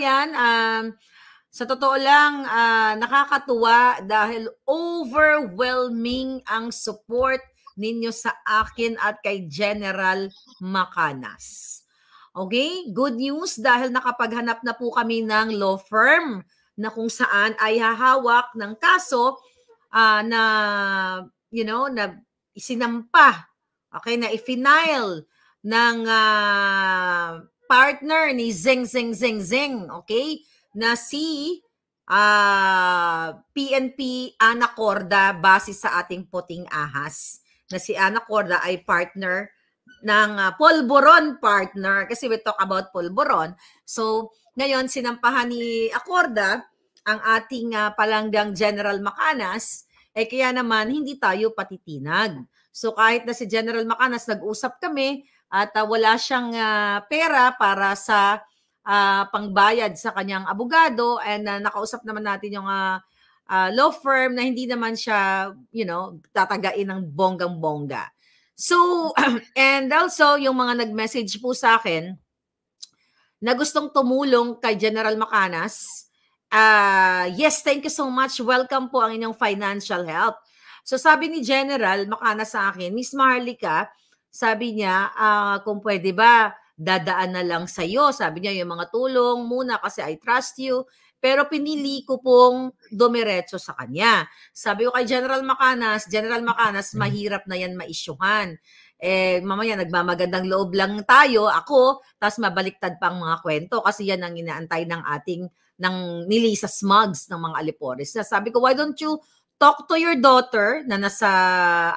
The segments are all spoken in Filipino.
kababayan, sa totoo lang, nakakatuwa dahil overwhelming ang support ninyo sa akin at kay General Macanas. Okay? Good news dahil nakapaghanap na po kami ng law firm na kung saan ay hahawak ng kaso na, na isinampa, okay, na i-final ng partner ni Zeng, okay, na si PNP Anacorda base sa ating puting ahas. Na si Anacorda ay partner ng Polvoron partner kasi we talk about Polvoron. So, ngayon sinampahan ni Acorda ang ating palanggang General Macanas, kaya naman hindi tayo patitinag. So, kahit na si General Macanas nag-usap kami at wala siyang pera para sa pangbayad sa kanyang abogado and nakausap naman natin yung law firm na hindi naman siya, tatagain ng bonggang-bongga. So, and also yung mga nag-message po sa akin na gustong tumulong kay General Macanas, yes, thank you so much. Welcome po ang inyong financial help. So sabi ni General Macanas sa akin, Miss Maharlika, sabi niya, kung pwede ba, dadaan na lang sa'yo. Sabi niya, yung mga tulong muna kasi I trust you. Pero pinili ko pong dumiretso sa kanya. Sabi ko kay General Macanas, mahirap na yan maisyuhan. Mamaya nagmamagandang loob lang tayo, ako, tapos mabaliktad pa ang mga kwento kasi yan ang inaantay ng ni Lisa Smugs ng mga Alipores. Sabi ko, why don't you talk to your daughter na nasa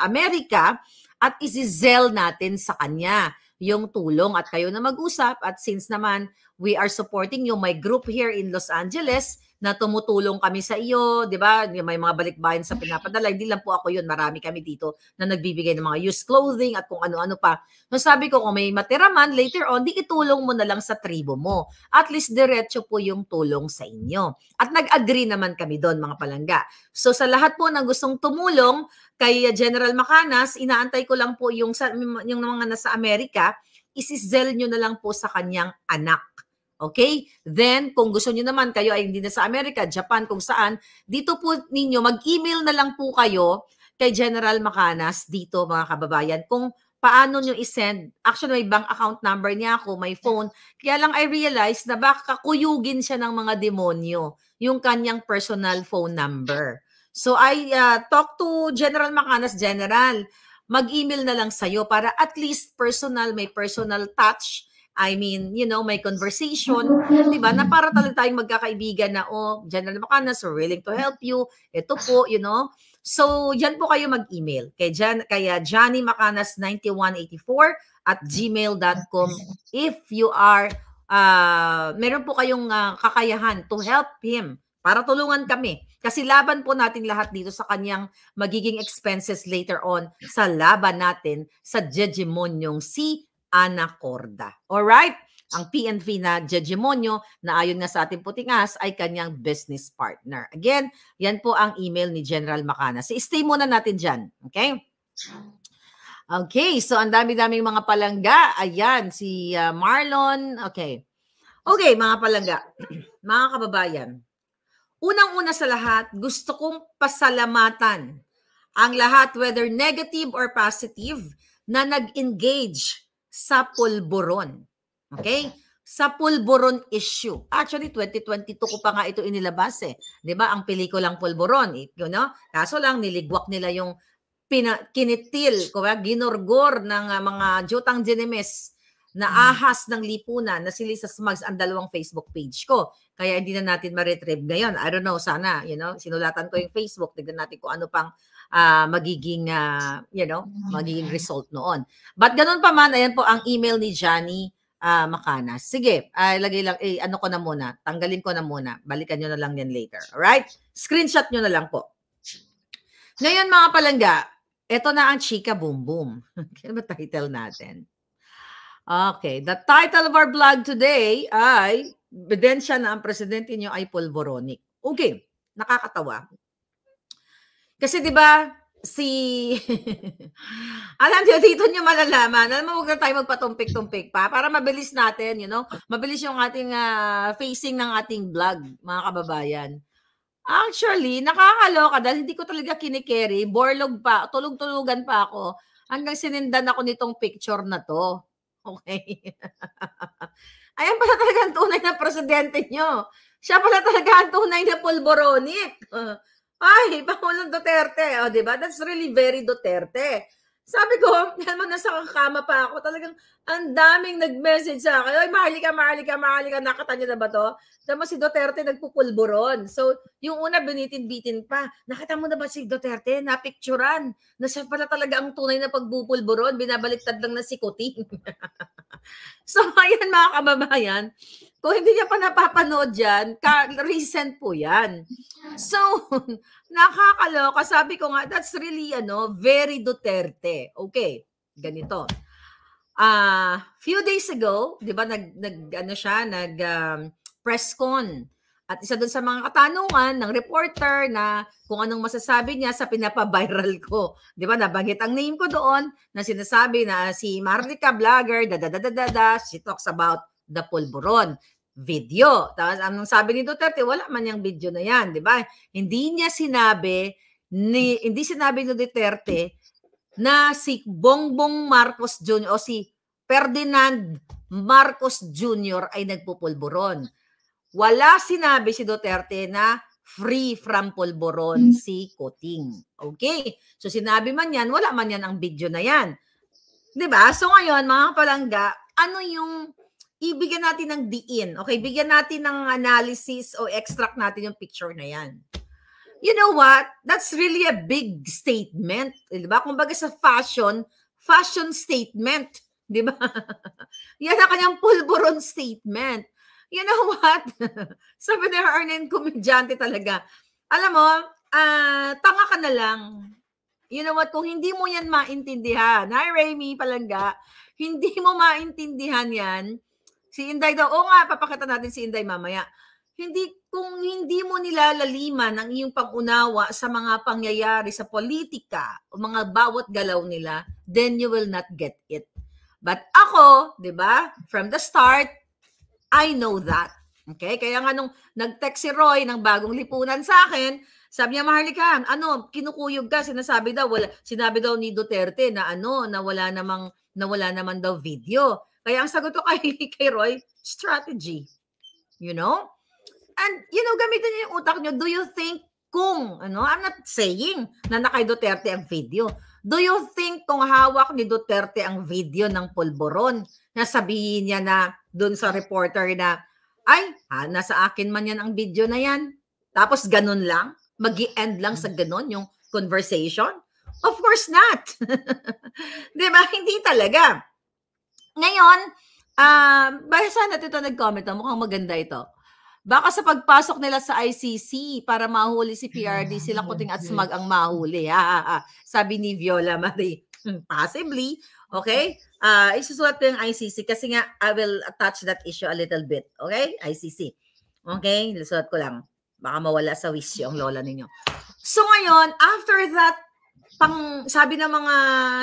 Amerika at isi-zell natin sa kanya yung tulong at kayo na mag-usap at since naman we are supporting you, my group here in Los Angeles na tumutulong kami sa iyo, di ba? May mga balikbayan sa pinapadala. Hindi lang po ako yun, marami kami dito na nagbibigay ng mga used clothing at kung ano-ano pa. So sabi ko, kung may matira man, later on, di itulong mo na lang sa tribo mo. At least diretso po yung tulong sa inyo. At nag-agree naman kami doon, mga palangga. So sa lahat po ng gustong tumulong kay General Macanas, inaantay ko lang po yung mga nasa Amerika, isi-zell nyo na lang po sa kanyang anak. Okay? Then, kung gusto nyo naman, kayo ay hindi na sa Amerika, Japan, kung saan, dito po ninyo, mag-email na lang po kayo kay General Macanas dito, mga kababayan, kung paano nyo isend. Actually, may bank account number niya ako, may phone. Kaya lang I realized na baka kuyugin siya ng mga demonyo, yung kanyang personal phone number. So, I talk to General Macanas, General, mag-email na lang sa'yo para at least personal, may personal touch. I mean, may conversation, di ba? Na para talaga tayong magkakaibigan na, General Macanas, we're willing to help you. Ito po, So, yan po kayo mag-email. Kaya Johnny Macanas 9184 at gmail.com if you are, meron po kayong kakayahan to help him para tulungan kami. Kasi laban po natin lahat dito sa kanyang magiging expenses later on sa laban natin sa Jejemonyong si Anacorda. Alright? Ang PNP na Jejemonyo na ayon nga sa ating puting ahas ay kanyang business partner. Again, yan po ang email ni General Macanas. Stay muna natin dyan. Okay? Okay, so ang dami-daming mga palangga. Ayan, si Marlon. Okay. Okay, mga palangga. Mga kababayan. Unang-una sa lahat, gusto kong pasalamatan ang lahat, whether negative or positive, na nag-engage sa Polvoron. Okay? Sa Polvoron issue. Actually, 2022 ko pa nga ito inilabas eh. Di ba? Ang pelikulang Polvoron. Kaso lang, niligwak nila yung kinitil, ginorgor ng mga Jotang Genemes na ahas ng lipunan na si Lisa Smugs ang dalawang Facebook page ko. Kaya hindi na natin ma-retrieve ngayon. I don't know, sana, sinulatan ko yung Facebook. Tignan natin kung ano pang magiging result noon. But ganun pa man, ayan po ang email ni Johnny Macanas. Sige, lagay lang, ano ko na muna, tanggalin ko na muna. Balikan nyo na lang yan later. Alright? Screenshot nyo na lang po. Ngayon mga palangga, ito na ang Chika Boom Boom. Ano ba title natin? Okay, the title of our vlog today ay ebidensya na ang presidente niyo ay polvoronic. Okay, nakakatawa. Kasi 'di ba, alam niyo, dito niyo malalaman. Alam mo, huwag na tayo magpatumpik-tumpik pa para mabilis natin, mabilis yung ating facing ng ating vlog, mga kababayan. Actually, nakakaloka dahil hindi ko talaga kinikerry. Borlog pa, tulog-tulugan pa ako hanggang sinindan ako nitong picture na to. Okay? Ayan pala talaga ang tunay na presidente nyo. Siya pala talaga ang tunay na pulboronic. Ay, Pangulong Duterte. O, diba? That's really very Duterte. Sabi ko, yan mo, nasa kama pa ako. Talagang ang daming nag-message sa akin. Ay, mahalika. Nakata niyo na ba to? Tama si Duterte nagpupulburon. So, yung una binitin-bitin pa. Nakita mo na ba si Duterte? Napicturan. Na siya pala talaga ang tunay na pagbupulburon. Binabaliktad lang na si Kuting. So, ayan mga kababayan. Kung hindi niya pa napapanood yan, recent po yan. So, nakakaloka. Sabi ko nga, that's really, very Duterte. Okay, ganito. Few days ago, di ba, press con. At isa doon sa mga katanungan ng reporter na kung anong masasabi niya sa pinapaviral ko. Di ba, nabanggit ang name ko doon na sinasabi na si Marlica Vlogger, she talks about the pulburon video. Tapos anong sabi ni Duterte, wala man yung video na yan, di ba? Hindi sinabi ni Duterte na si Bongbong Marcos Jr. o si Ferdinand Marcos Jr. ay nagpupulburon. Wala sinabi si Duterte na free from pulburon si Kuting. Okay? So sinabi man yan, wala man yan ang video na yan. Diba? So ngayon, mga palangga, ano yung ibigyan natin ng diin? Okay, bigyan natin ng analysis o extract natin yung picture na yan. You know what? That's really a big statement. Diba? Kumbaga sa fashion statement. Diba? Yan ang kanyang pulburon statement. You know what? Sabi ni Hernan, komedyante talaga. Alam mo, tanga ka na lang. You know what? Kung hindi mo yan maintindihan, hi Remy Palangga, hindi mo maintindihan yan, si Inday daw, nga, papakita natin si Inday mamaya. Kung hindi mo nilalaliman ang iyong pangunawa sa mga pangyayari sa politika o mga bawat galaw nila, then you will not get it. But ako, di ba, from the start, I know that. Okay? Kaya nga nung nag-text si Roy ng bagong lipunan sa akin, sabi niya, Maharlika, kinukuyog ka, sinabi daw ni Duterte na na wala naman daw video. Kaya ang sagot ko kay Roy, strategy. You know? And, gamitin niyo yung utak niyo. Do you think I'm not saying na kay Duterte ang video. Do you think kung hawak ni Duterte ang video ng pulburon, na sabihin niya na doon sa reporter na, nasa akin man yan ang video na yan. Tapos ganun lang? Mag-i-end lang sa ganun yung conversation? Of course not. Diba? Hindi talaga. Ngayon, basta natin ito nag-comment, mukhang maganda ito. Baka sa pagpasok nila sa ICC para mahuli si PRD, sila Kuting at Smag ang mahuli. Sabi ni Viola Marie. Possibly. Okay? Isusulat ko yung ICC kasi nga I will attach that issue a little bit. Okay? ICC. Okay? Isusulat ko lang. Baka mawala sa wisyo ang lola ninyo. So ngayon, after that, sabi ng mga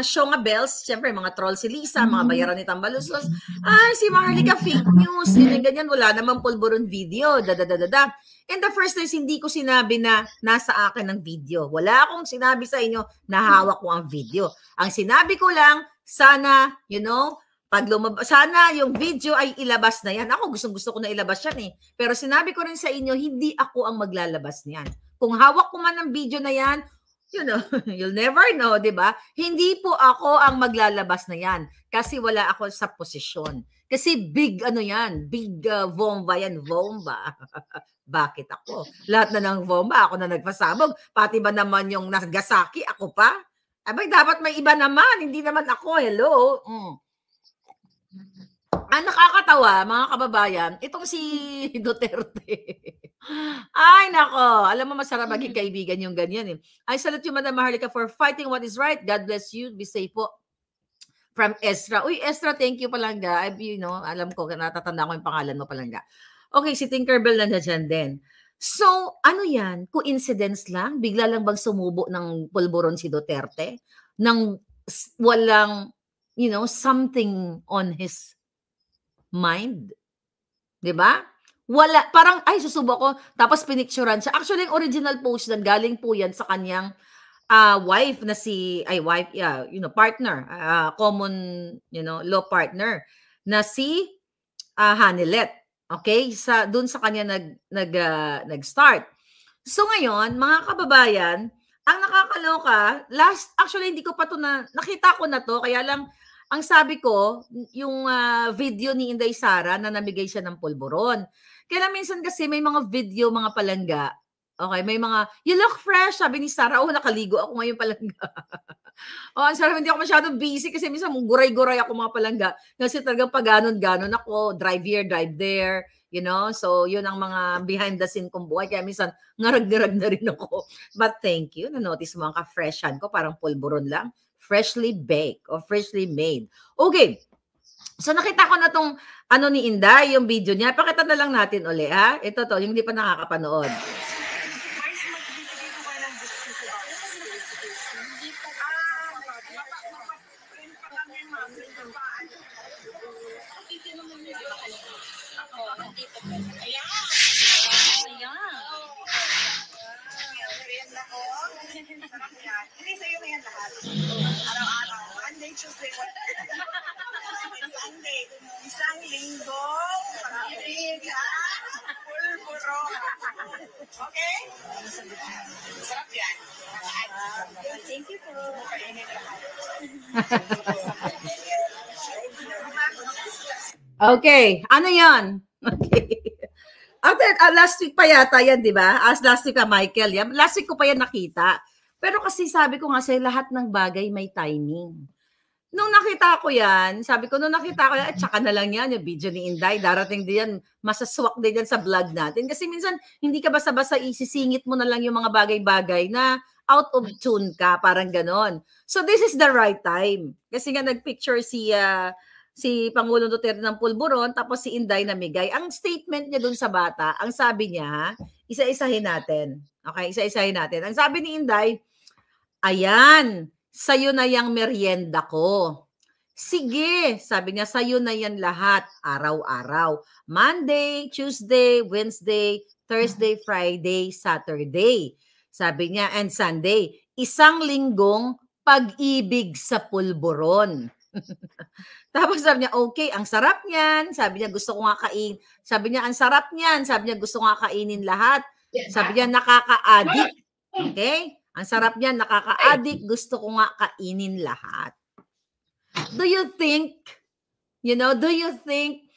Shonga Bells, siyempre mga troll si Lisa, mga bayaran ni Tambalusos, si Maharlika fake news, ganyan, wala namang pulburon video, And the first time, hindi ko sinabi na nasa akin ang video. Wala akong sinabi sa inyo na hawak ko ang video. Ang sinabi ko lang, sana, sana yung video ay ilabas na yan. Ako gusto ko na ilabas yan eh. Pero sinabi ko rin sa inyo, hindi ako ang maglalabas niyan. Kung hawak ko man ang video na yan, you'll never know, di ba? Hindi po ako ang maglalabas na yan kasi wala ako sa posisyon. Kasi big big bomba yan, bomba. Bakit ako? Lahat na ng bomba, ako na nagpasabog. Pati ba naman yung Nagasaki, ako pa? Abay, dapat may iba naman, hindi naman ako, hello? Ang nakakatawa, mga kababayan, itong si Duterte. Ay, nako. Alam mo, masarap maging kaibigan yung ganyan eh. I salute you, Madam Maharlika, for fighting what is right. God bless you. Be safe po. From Ezra. Uy, Ezra, thank you Palangga. Alam ko, natatanda ko yung pangalan mo Palangga. Okay, si Tinkerbell na dyan din. So, ano yan? Coincidence lang? Bigla lang bang sumubo ng pulburon si Duterte? Nang walang, something on his mind? 'Di ba? Wala, parang, "Ay, susubo ko." Tapos pinicturan siya. Actually, yung original post na galing po yan sa kanyang wife na wife, yeah, partner, common, law partner na si Hanilet. Okay? Doon sa kanya nag-start. So ngayon, mga kababayan, ang nakakaloka, actually hindi ko pa to nakita ko na to, kaya lang ang sabi ko, yung video ni Inday Sara na namigay siya ng pulburon. Kaya minsan kasi may mga video, mga palangga, okay, may mga, "You look fresh," sabi ni Sara. "Oh, nakaligo ako ngayon palangga." Oh, ang sarap, hindi ako masyadong busy kasi minsan guray-guray ako mga palangga. Kasi talagang pag ganon ako, drive here, drive there, So, yun ang mga behind the scene kong buhay. Kaya minsan, ngarag-ngarag na rin ako. But thank you. Na-notice mo ang ka-freshan ko, parang pulburon lang. Freshly baked or freshly made. Okay. So, nakita ko na tong ni Inday, yung video niya. Pakita na lang natin uli, ha? Ito to, yung hindi pa nakakapanood. Hindi sa'yo na yan lahat. Araw-araw. Monday, Tuesday, Sunday. Isang linggo. Pag-ibig. Pulburo. Okay? Sarap yan. Thank you po. Okay. Ano yan? Okay. After, last week pa yata yan, di ba? Last week Michael, yan. Last week ko pa yan nakita. Pero kasi sabi ko nga sa'yo, lahat ng bagay may timing. Nung nakita ko yan, tsaka na lang yan, yung video ni Inday, darating din yan, masaswak din yan sa vlog natin. Kasi minsan, hindi ka basta-basta isisingit mo na lang yung mga bagay-bagay na out of tune ka, parang ganon. So this is the right time. Kasi nga nagpicture si Pangulong Duterte ng pulburon, tapos si Inday namigay. Ang statement niya dun sa bata, ang sabi niya, isa-isahin natin. Okay, isa-isahin natin. Ang sabi ni Inday, "Ayan, sa'yo na yang merienda ko." "Sige," sabi niya, "sa'yo na yan lahat, araw-araw. Monday, Tuesday, Wednesday, Thursday, Friday, Saturday." Sabi niya, "and Sunday. Isang linggong pag-ibig sa pulburon." Tapos sabi niya, "Okay, ang sarap niyan." Sabi niya, "Gusto ko nga Sabi niya, "Ang sarap niyan." Sabi niya, "Gusto ko nga kainin lahat." Sabi niya, "Nakaka-addict." Okay? "Ang sarap niyan, nakaka-addict. Gusto ko nga kainin lahat." Do you think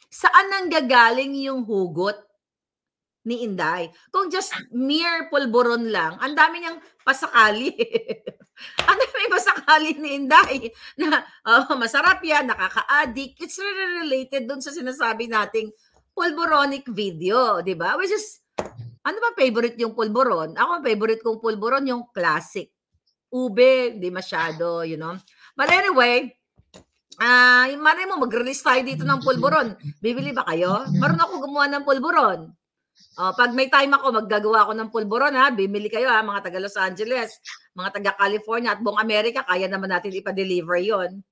saan nanggagaling yung hugot ni Inday? Kung just mere pulburon lang, ang dami niyang pasakali. Ang dami pasakali ni Inday na masarap yan, nakaka-addict. It's really related dun sa sinasabi nating pulburonic video, di ba? Which is, ano ba favorite yung pulburon? Ako, favorite kong pulburon yung classic. Ube, di masyado, But anyway, malay mo, mag-release tayo dito ng pulburon. Bibili ba kayo? Marunong ako gumawa ng pulburon. Pag may time ako, maggagawa ako ng pulburon, ha? Bimili kayo, ha? Mga taga Los Angeles, mga taga California at buong Amerika, kaya naman natin ipa-deliver yon.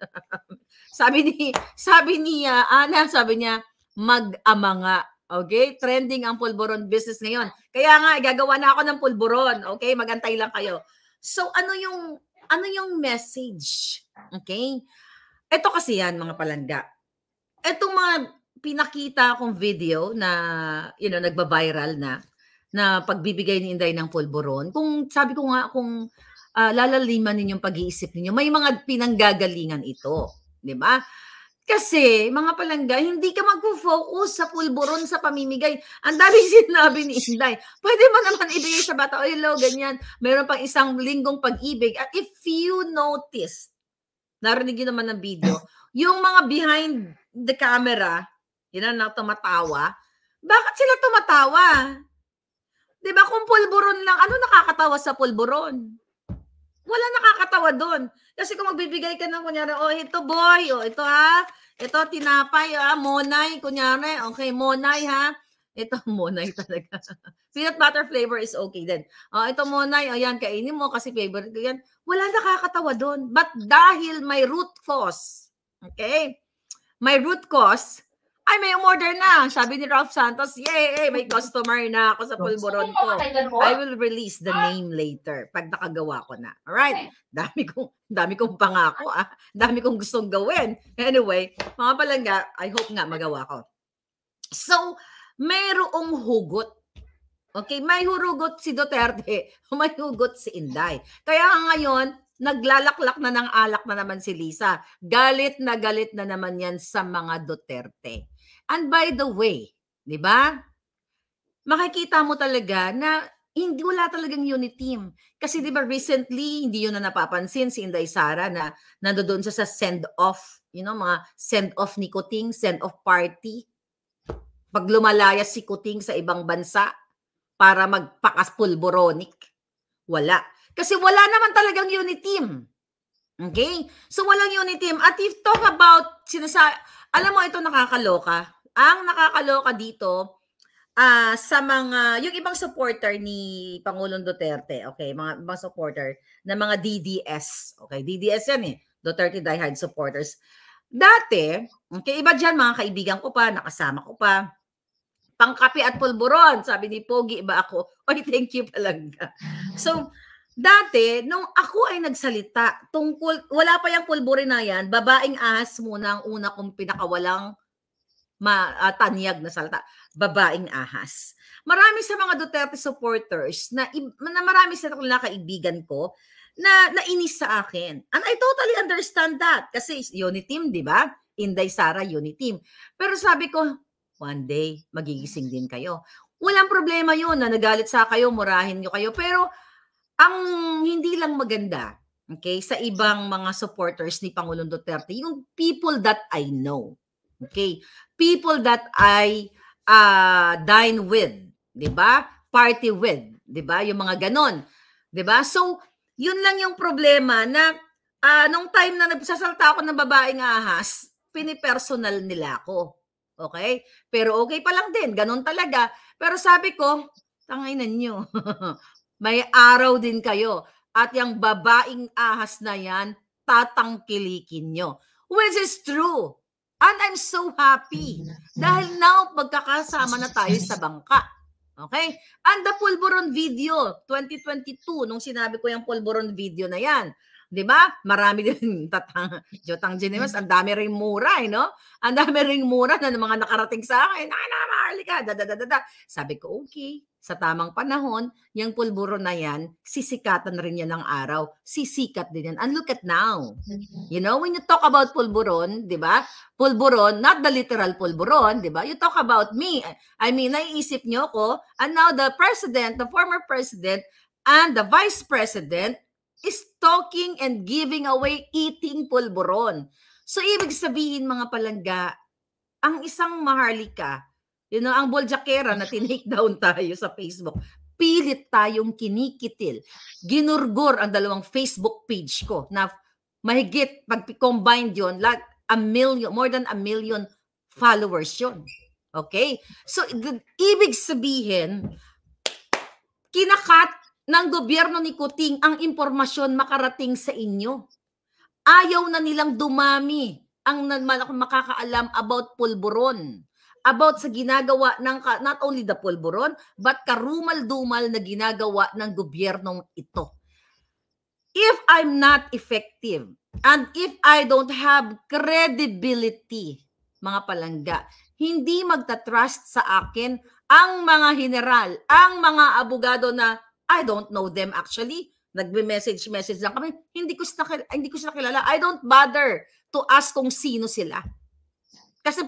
sabi ni Ana, sabi niya, mag-ama nga. Okay? Trending ang pulburon business ngayon. Kaya nga, gagawa na ako ng pulburon. Okay? Magantay lang kayo. So, ano yung message? Okay? Ito kasi yan, mga palangga. Itong mga pinakita kong video na, nagba-viral na pagbibigay ni Inday ng pulburon. Kung sabi ko nga, kung lalaliman ninyong pag-iisip ninyo, may mga pinanggagalingan ito. Di ba? Kasi, mga palangga, hindi ka mag-focus sa pulburon sa pamimigay. Ang dami sinabi ni Inday. Pwede mo naman ibigay sa bata, "Oy, lo, ganyan. Meron pang isang linggong pag-ibig." At if you notice, narinig yun naman ng video, yung mga behind the camera, yun na tumatawa. Bakit sila tumatawa? Diba kung pulburon lang, ano nakakatawa sa pulburon? Wala nakakatawa doon. Kasi kung magbibigay ka ng kunyari, ito boy, ito ha, ito tinapay, monay, kunyari, okay, monay ha, Ito Monay talaga. Peanut butter flavor is okay din. Ito Monay, ayan, kainin mo kasi favorite ko yan. Wala nakakatawa doon. But dahil may root cause, okay? May root cause, ay may umorder na. Sabi ni Ralph Santos, yay, may customer na ako sa pulburon ko. I will release the name later pag nakagawa ko na. Alright? Dami kong pangako. Dami kong gustong gawin. Anyway, mga palangga, I hope nga magawa ko. So, mayroong hugot. Okay, may hurugot si Duterte, may hugot si Inday. Kaya ngayon, naglalaklak na ng alak na naman si Lisa. Galit na naman yan sa mga Duterte. And by the way, di ba? Makikita mo talaga na hindi wala talagang unit team. Kasi di ba recently, hindi yun na napapansin si Inday Sara na nandoon siya sa send-off. You know, mga send-off ni Kuting, send-off party. Pag lumalaya si Kuting sa ibang bansa para magpakaspulboronic. Wala. Kasi wala naman talagang unit team. Okay? So walang unit team. At if talk about, alam mo ito nakakaloka. Ang nakakaloka dito, sa mga, yung ibang supporter ni Pangulong Duterte, okay, mga ibang supporter na mga DDS. Okay, DDS yan Duterte diehard supporters. Dati, okay, iba dyan, mga kaibigan ko pa, nakasama ko pa, pangkape at pulburon. Sabi ni Pogi, iba ako. Oy, thank you talaga. So, dati, nung ako ay nagsalita tungkol, wala pa yung pulburin na yan, babaeng ahas muna ang una kong pinakawalang tanyag na salita. Babaeng ahas. Marami sa mga Duterte supporters na marami sa mga kaibigan ko na nainis sa akin. And I totally understand that. Kasi unit team, di ba? Inday Sara, unit team. Pero sabi ko, one day, magigising din kayo. Walang problema yun na nagalit sa kayo, murahin nyo kayo. Pero, ang hindi lang maganda, okay, sa ibang mga supporters ni Pangulong Duterte, yung people that I know, okay, people that I dine with, di ba? Party with, di ba? Yung mga ganon, di ba? So, yun lang yung problema na nung time na nagsasalta ako ng babaeng ahas, pinipersonal nila ako. Okay? Pero okay pa lang din. Ganon talaga. Pero sabi ko, tanginan nyo. May araw din kayo. At yung babaeng ahas na yan, tatangkilikin nyo. Which is true. And I'm so happy. Dahil now, magkakasama na tayo sa bangka. Okay? And the Pulburon video, 2022, nung sinabi ko yung Pulburon video na yan, di ba? Marami din Jotang Ginemas, ang dami ring mura, no? Ang dami ring mura na mga nakarating sa akin. Maharlika, Sabi ko, okay. Sa tamang panahon, yung pulburon na yan, sisikatan rin yan ng araw. Sisikat din yan. And look at now. You know, when you talk about pulburon, di ba? Pulburon, not the literal pulburon, di ba? You talk about me. I mean, naiisip nyo ko, and now the president, the former president, and the vice president is talking and giving away eating pulburon. So, ibig sabihin mga palangga, ang isang maharlika, you know, ang boljakera na tinake down tayo sa Facebook, pilit tayong kinikitil. Ginurgur ang dalawang Facebook page ko na mahigit, pag combined yun, like more than 1 million followers yun. Okay? So, ibig sabihin, kinakat ng gobyerno ni Kuting ang impormasyon makarating sa inyo. Ayaw na nilang dumami ang makakaalam about pulburon. About sa ginagawa ng, not only the pulburon, but karumal-dumal na ginagawa ng gobyernong ito. If I'm not effective, and if I don't have credibility, mga palangga, hindi magta-trust sa akin ang mga general, ang mga abogado na I don't know them actually. Nagme-message lang kami. Hindi ko sila kilala. I don't bother to ask kung sino sila. Kasi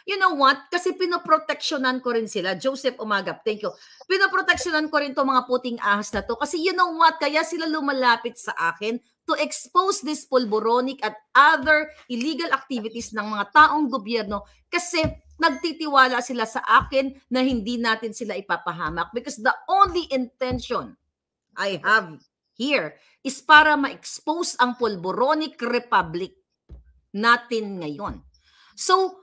you know what? Kasi pinoproteksyonan ko rin sila. Joseph Umagap, thank you. Pinoproteksyonan ko rin to mga puting ahas na to. Kasi you know what? Kaya sila lumalapit sa akin to expose this pulburonic at other illegal activities ng mga taong gobyerno kasi nagtitiwala sila sa akin na hindi natin sila ipapahamak because the only intention I have here is para ma-expose ang pulburonic republic natin ngayon. So,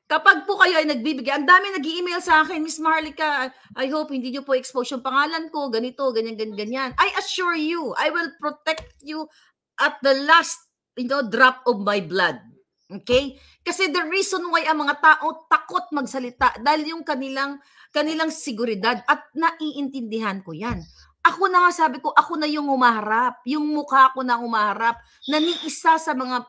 Kapag po kayo ay nagbibigay, ang dami nag-i-email sa akin, Miss Maharlika, I hope hindi nyo po expose yung pangalan ko, ganito, ganyan, ganyan, ganyan. I assure you, I will protect you at the last, drop of my blood. Okay? Kasi the reason why ang mga tao takot magsalita dahil yung kanilang seguridad, at naiintindihan ko yan. Ako na nga sabi ko, ako na yung umaharap, yung mukha ko na umaharap, na ni isa sa mga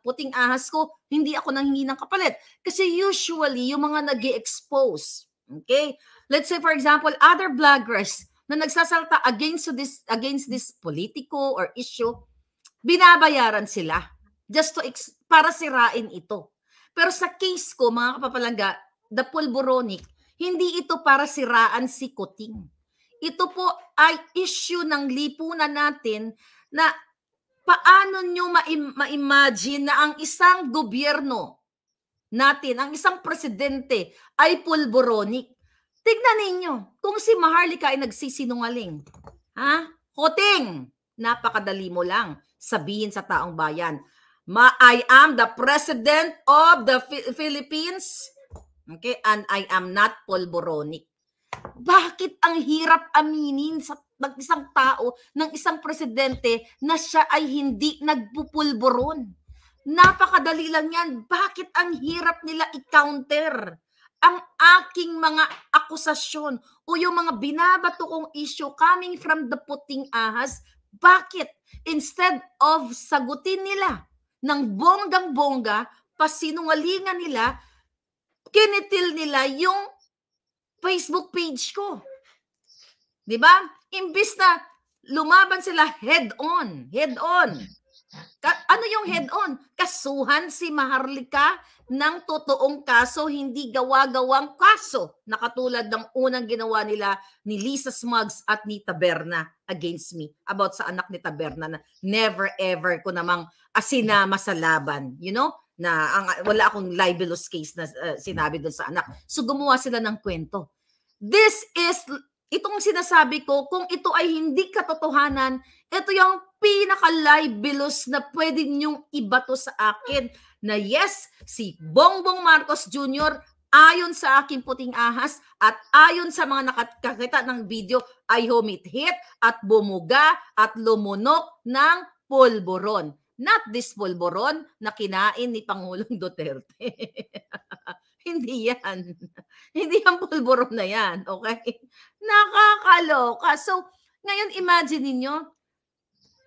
puting ahas ko, hindi ako nanghingi ng kapalit. Kasi usually, yung mga nag-i-expose, okay? Let's say, for example, other bloggers na nagsasalta against this politiko or issue, binabayaran sila just para sirain ito. Pero sa case ko, mga kapapalangga, the Pulboronic, hindi ito para siraan si Kuting. Ito po ay issue ng lipunan natin na paano nyo ma-imagine na ang isang gobyerno natin, ang isang presidente ay Pulboronic. Tignan ninyo, kung si Maharlika ay nagsisinungaling, Kuting, napakadali mo lang sabihin sa taong bayan, I am the president of the Philippines, okay, and I am not Pulboronic. Bakit ang hirap aminin ng isang tao, ng isang presidente na siya ay hindi nagpupulboron? Napakadali lang yan. Bakit ang hirap nila i-counter ang aking mga akusasyon o yung mga binabato kong issue coming from the puting ahas? Bakit instead of sagutin nila ng bonggang-bongga, pasinungalingan nila, kinitil nila yung Facebook page ko. 'Di ba? Imbis na lumaban sila head-on. Ano yung head-on? Kasuhan si Maharlika ng totoong kaso, hindi gawa-gawang kaso, na katulad ng unang ginawa nila ni Lisa Smugs at ni Taberna against me, about sa anak ni Taberna na never ever ko namang asinama sa laban, na wala akong libelous case na sinabi doon sa anak. So gumawa sila ng kwento. Itong sinasabi ko, kung ito ay hindi katotohanan, ito yung pinaka-libelous na pwede niyong ibato sa akin, na yes, si Bongbong Marcos Jr., ayon sa aking puting ahas at ayon sa mga nakakita ng video, ay humithit at bumuga at lumunok ng pulboron. Not this pulboron na kinain ni Pangulong Duterte. Hindi yan. Hindi yan pulboron na yan. Okay? Nakakaloka. So, ngayon imagine ninyo,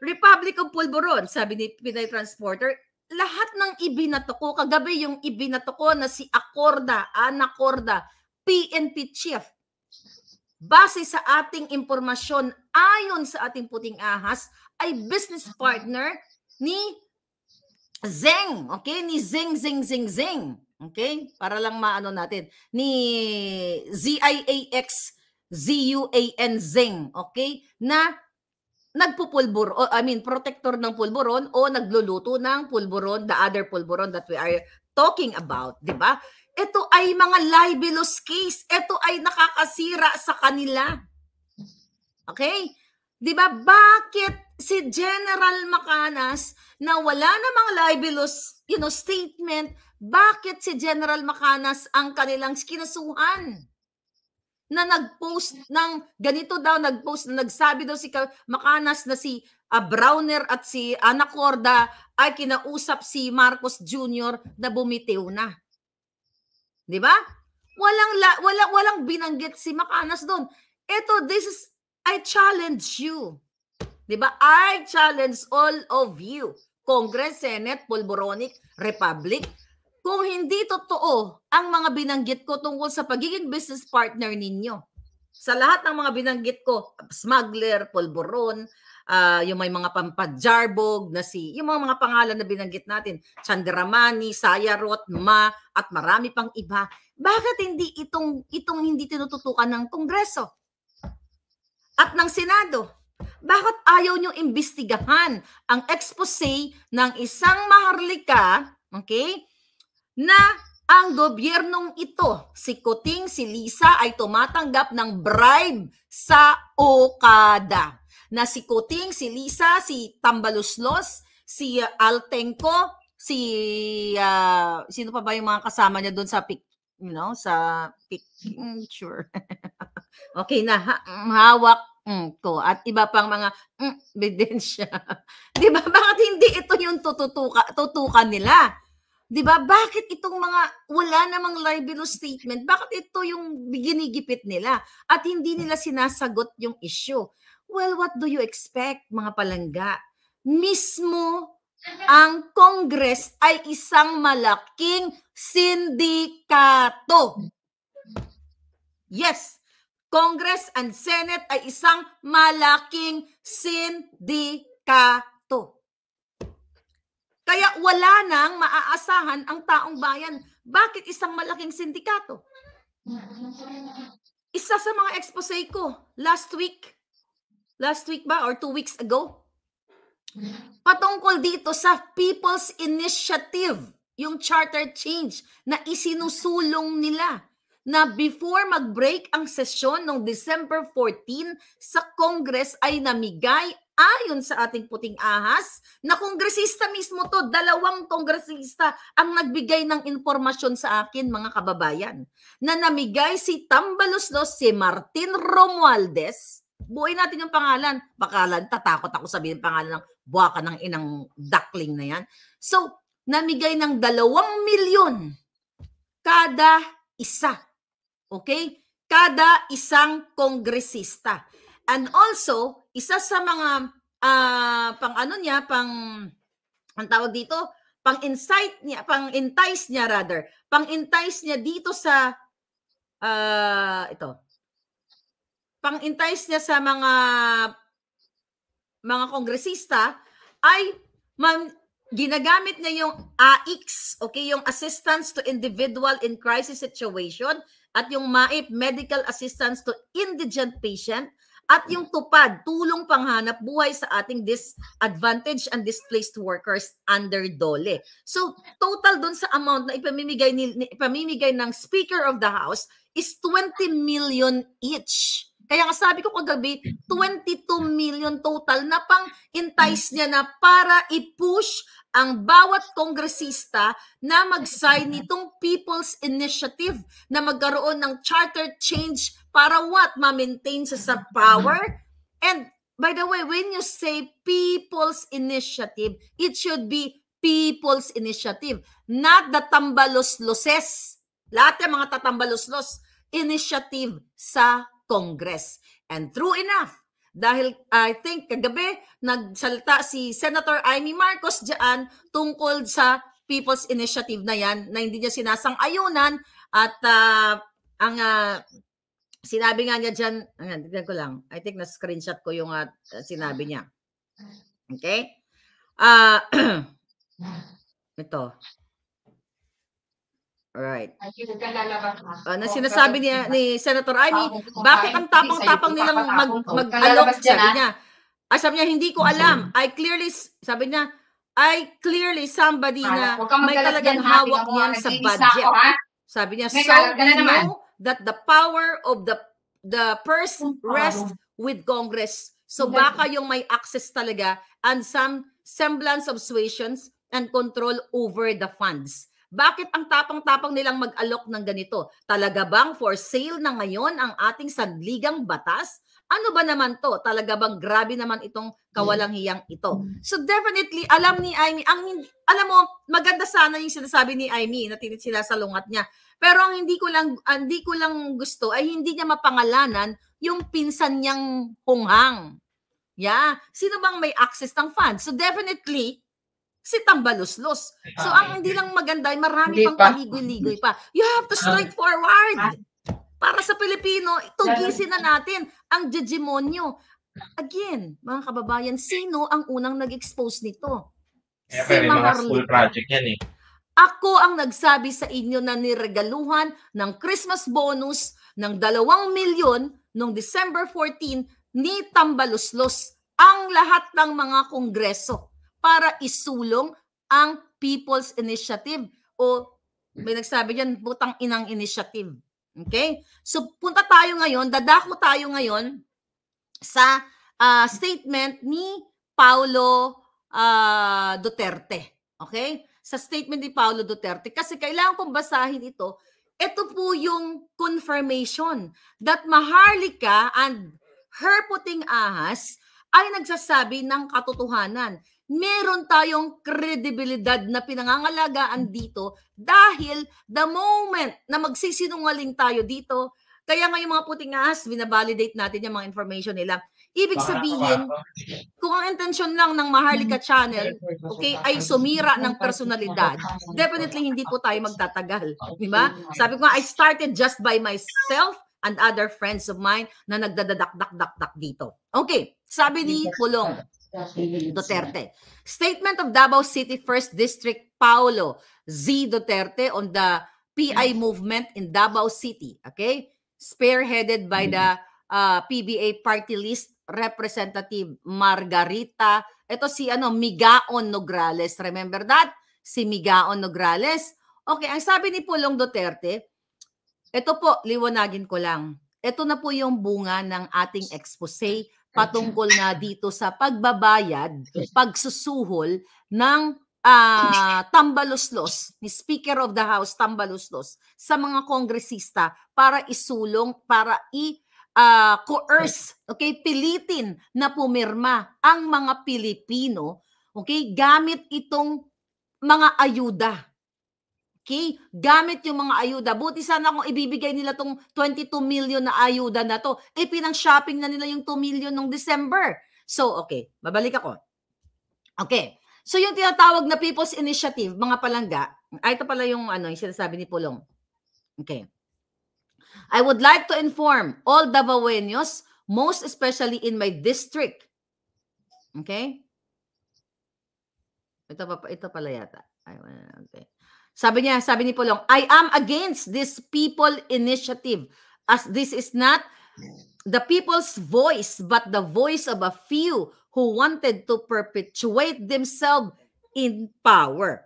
Republic of Pulboron, sabi ni Pinay Transporter, lahat ng ibinato ko, kagabi yung ibinato ko na si Ana Corda, PNP chief, base sa ating impormasyon, ayon sa ating puting ahas, ay business partner ni Zeng, okay? Ni Zeng. Okay? Para lang maano natin. Ni ZIAX ZUAN Zeng, okay? Na nagpupulbor, protector ng pulboron o nagluluto ng pulboron, the other pulboron that we are talking about, di ba? Ito ay mga libelous case. Ito ay nakakasira sa kanila. Okay? Di ba? Bakit si General Macanas na wala namang libelous, statement, bakit si General Macanas ang kanilang kinasuhan? Na nag-post ng ganito daw, nagsabi daw si Macanas na si Browner at si Ana Corda ay kinausap si Marcos Jr. na bumitiw na. 'Di ba? Walang binanggit si Macanas doon. I challenge you. 'Di ba? I challenge all of you. Congress, Senate, Pulboronic, Republic. Kung hindi totoo ang mga binanggit ko tungkol sa pagiging business partner ninyo, sa lahat ng mga binanggit ko, smuggler, pulboron, yung may mga pampadjarbog, yung mga pangalan na binanggit natin, Chandramani, Sayarot, Ma, at marami pang iba, bakit hindi itong hindi tinututukan ng Kongreso at ng Senado? Bakit ayaw nyo imbestigahan ang expose ng isang Maharlika, okay, na ang gobyernong ito, si Kuting, si Lisa, ay tumatanggap ng bribe sa Okada. Na si Kuting, si Lisa, si Tambaluslos, si Altenco, sino pa ba yung mga kasama niya doon sa sa picture. Okay na, hawak ko at iba pang mga ebidensya. 'Di ba? Bakit hindi ito yung tutukan nila? 'Di ba? Bakit itong mga wala namang libelous statement? Bakit ito yung ginigipit nila at hindi nila sinasagot yung issue? Well, what do you expect, mga palangga? Mismo ang Congress ay isang malaking sindikato. Yes, Congress and Senate ay isang malaking sindikato. Kaya wala nang maaasahan ang taong bayan. Bakit isang malaking sindikato? Isa sa mga expose ko last week ba or 2 weeks ago, patungkol dito sa People's Initiative, yung charter change na isinusulong nila na before mag-break ang sesyon noong December 14 sa Congress ay namigay ayon sa ating puting ahas na kongresista mismo to, 2 kongresista ang nagbigay ng informasyon sa akin, mga kababayan, na namigay si Tambaloslos, si Martin Romualdez. Buuin natin yung pangalan. Bakalan, tatakot ako sabihin pangalan ng buwaka ng inang duckling na yan. So, namigay ng 2 milyon kada isa. Okay? Kada isang kongresista. And also, isa sa mga ang tawag dito, pang-entice niya dito sa pang-entice niya sa mga kongresista ay ginagamit niya yung AIX, okay, yung Assistance to Individual in Crisis Situation, at yung MAIP, Medical Assistance to Indigent Patient, at yung TUPAD, Tulong Panghanap Buhay sa ating Disadvantaged and Displaced Workers under DOLE. So, total dun sa amount na ipamimigay ng Speaker of the House is 20 million each. Kaya nga sabi ko kagabi, 22 million total na pang-entice niya na para i-push ang bawat kongresista na mag-sign nitong People's Initiative na magkaroon ng charter change para what? Ma-maintain sa power. And by the way, when you say People's Initiative, it should be People's Initiative, not the Tambalos-loses. Lahat yung mga tatambalos-los initiative sa Congress. And true enough, dahil I think kagabi nagsalita si Senator Amy Marcos diyan tungkol sa People's Initiative na yan, na hindi niya sinasang-ayunan at ang sinabi nga niya diyan, tignan ko lang, I think na-screenshot ko yung sinabi niya. Okay? Ito. Alright. Na sinasabi ni Senator Amy, bakit ang tapang-tapang nilang mag-alok, sabi niya, hindi ko alam. Sabi niya, I clearly somebody na may talagang hawak niyan sa budget. Sabi niya, so we know that the power of the purse rests with Congress. So baka yung may access talaga and some semblance of suasions and control over the funds. Bakit ang tapang-tapang nilang mag-alok ng ganito? Talaga bang for sale na ngayon ang ating sanligang batas? Ano ba naman to? Talaga bang grabe naman itong kawalang hiyang ito? So definitely, alam ni Amy, alam mo, maganda sana yung sinasabi ni Amy na sinasalungat niya. Pero ang hindi ko lang gusto ay hindi niya mapangalanan yung pinsan niyang hunghang. Yeah. Sino bang may access ng funds? So definitely, si Tambaloslos. So ang hindi lang maganda ay marami pang paligoy-ligoy pa. You have to strike forward. Para sa Pilipino, tugisin na natin ang hegemonyo. Again, mga kababayan, sino ang unang nag-expose nito? Si Maharlika. Project yan eh. Ako ang nagsabi sa inyo na niregaluhan ng Christmas bonus ng 2 milyon noong December 14 ni Tambaloslos ang lahat ng mga kongreso para isulong ang People's Initiative o may nagsabi diyan, butang inang initiative. Okay? So punta tayo ngayon, dadako tayo ngayon sa statement ni Paulo Duterte. Okay? sa statement ni Paulo Duterte kasi kailangan kong basahin ito. Ito po yung confirmation that Maharlika and her puting ahas ay nagsasabi ng katotohanan. Meron tayong kredibilidad na pinangangalagaan dito dahil the moment na magsisinungaling tayo dito, kaya nga yung mga puting ahas, binabalidate natin yung mga information nila. Ibig sabihin, kung ang intensyon lang ng Maharlika Channel, okay, ay sumira ng personalidad, definitely hindi po tayo magtatagal. Di ba? Sabi ko nga, I started just by myself and other friends of mine na nagdadadak-dak-dak dito. Okay, sabi ni Pulong Duterte. Statement of Davao City 1st District Paulo Z. Duterte on the PI movement in Davao City. Okay? Spearheaded by the PBA party list representative Margarita. Ito si Migaon Nograles. Remember that? Si Migaon Nograles. Okay, ang sabi ni Pulong Duterte, ito po, liwanagin ko lang. Ito na po yung bunga ng ating expose patungkol nga dito sa pagbabayad, pagsusuhol ng tambaluslos, ni Speaker of the House tambaluslos sa mga kongresista para isulong, para coerce, okay, pilitin na pumirma ang mga Pilipino, okay, gamit itong mga ayuda. Okay, gamit yung mga ayuda. Buti sana kung ibibigay nila tong 22 million na ayuda na to, pinang-shopping na nila yung 2 million nung December. So, okay, babalik ako. Okay. So yung tinatawag na People's Initiative, mga palangga, ito pala yung yung sinasabi ni Pulong. Okay. I would like to inform all Davaoenos, most especially in my district. Okay? Ito pala yata. Okay. Sabi ni Pulong, I am against this people initiative as this is not the people's voice but the voice of a few who wanted to perpetuate themselves in power.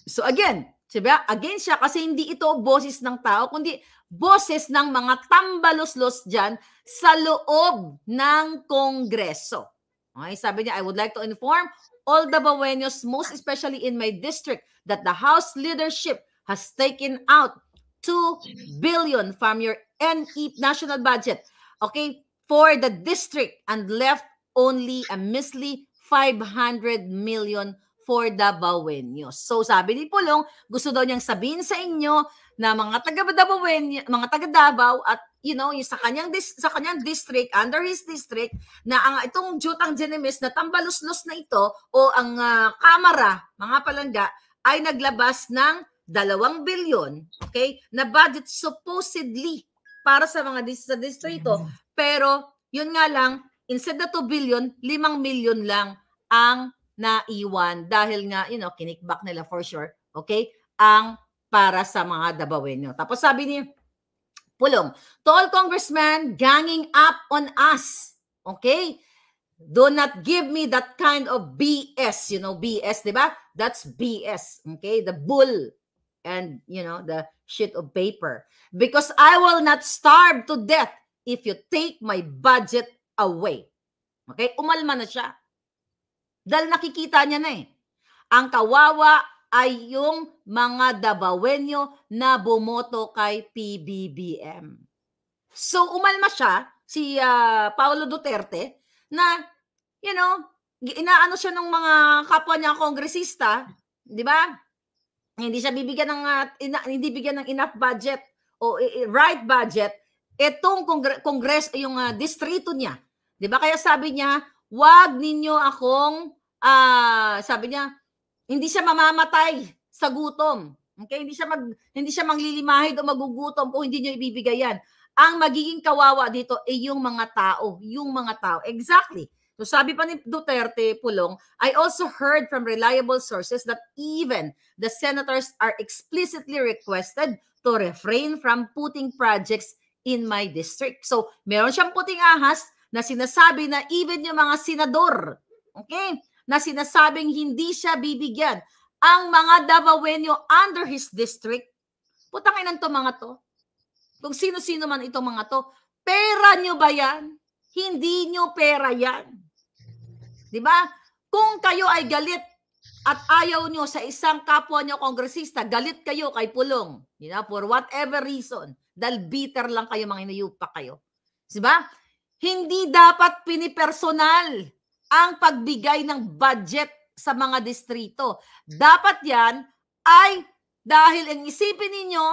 So again, diba? Again siya kasi hindi ito boses ng tao, kundi boses ng mga tambaluslos dyan sa loob ng Kongreso. Okay, sabi niya, I would like to inform all Davaoenos, most especially in my district, that the House leadership has taken out 2 billion from your national budget, okay, for the district and left only a measly 500 million for Davaoenos. So sabi ni Pulong, gusto daw niyang sabihin sa inyo na mga taga-Davaoenos, mga taga-Davao at yung sa kanyang district, under his district, na itong Jutang Genemis na tambaluslos na ito o ang Kamara, mga palangga, ay naglabas ng 2 bilyon, okay, na budget supposedly para sa mga sa distrito. Pero yun nga lang, instead na 2 billion, 5 million lang ang naiwan dahil nga, kinikback nila for sure, okay, ang para sa mga Davaoeno. Tapos sabi ni Pulong, to all congressmen ganging up on us, okay, do not give me that kind of BS, BS, diba? That's BS, okay, the bull and, the sheet of paper. Because I will not starve to death if you take my budget away. Okay? Umalma na siya. Dahil nakikita niya na ang kawawa ay yung mga Davaoeno na bumoto kay PBBM. So, umalma siya, si Paulo Duterte, na, inaano siya ng mga kapwa niya kongresista, di ba? Hindi siya bibigyan ng, hindi bigyan ng enough budget o right budget, itong kongres, yung distrito niya. Di ba? Kaya sabi niya, wag ninyo akong, sabi niya, hindi siya mamamatay sa gutom. Okay? Hindi siya manglilimahid o magugutom kung hindi niyo ibibigay yan. Ang magiging kawawa dito ay yung mga tao. Yung mga tao. Exactly. So sabi pa ni Duterte, Pulong, I also heard from reliable sources that even the senators are explicitly requested to refrain from putting projects in my district. So meron siyang puting ahas na sinasabi na even yung mga senador, okay, na sinasabing hindi siya bibigyan ang mga Davaoeno under his district. Putang inan to mga to. Kung sino-sino man itong mga to, pera nyo ba yan? Hindi nyo pera yan. Diba? Kung kayo ay galit at ayaw nyo sa isang kapwa nyo kongresista, galit kayo kay Pulong, for whatever reason, dahil bitter lang kayo, mga inayupak kayo. Diba? Hindi dapat pinipersonal ang pagbigay ng budget sa mga distrito. Dapat yan ay dahil ang isipin ninyo,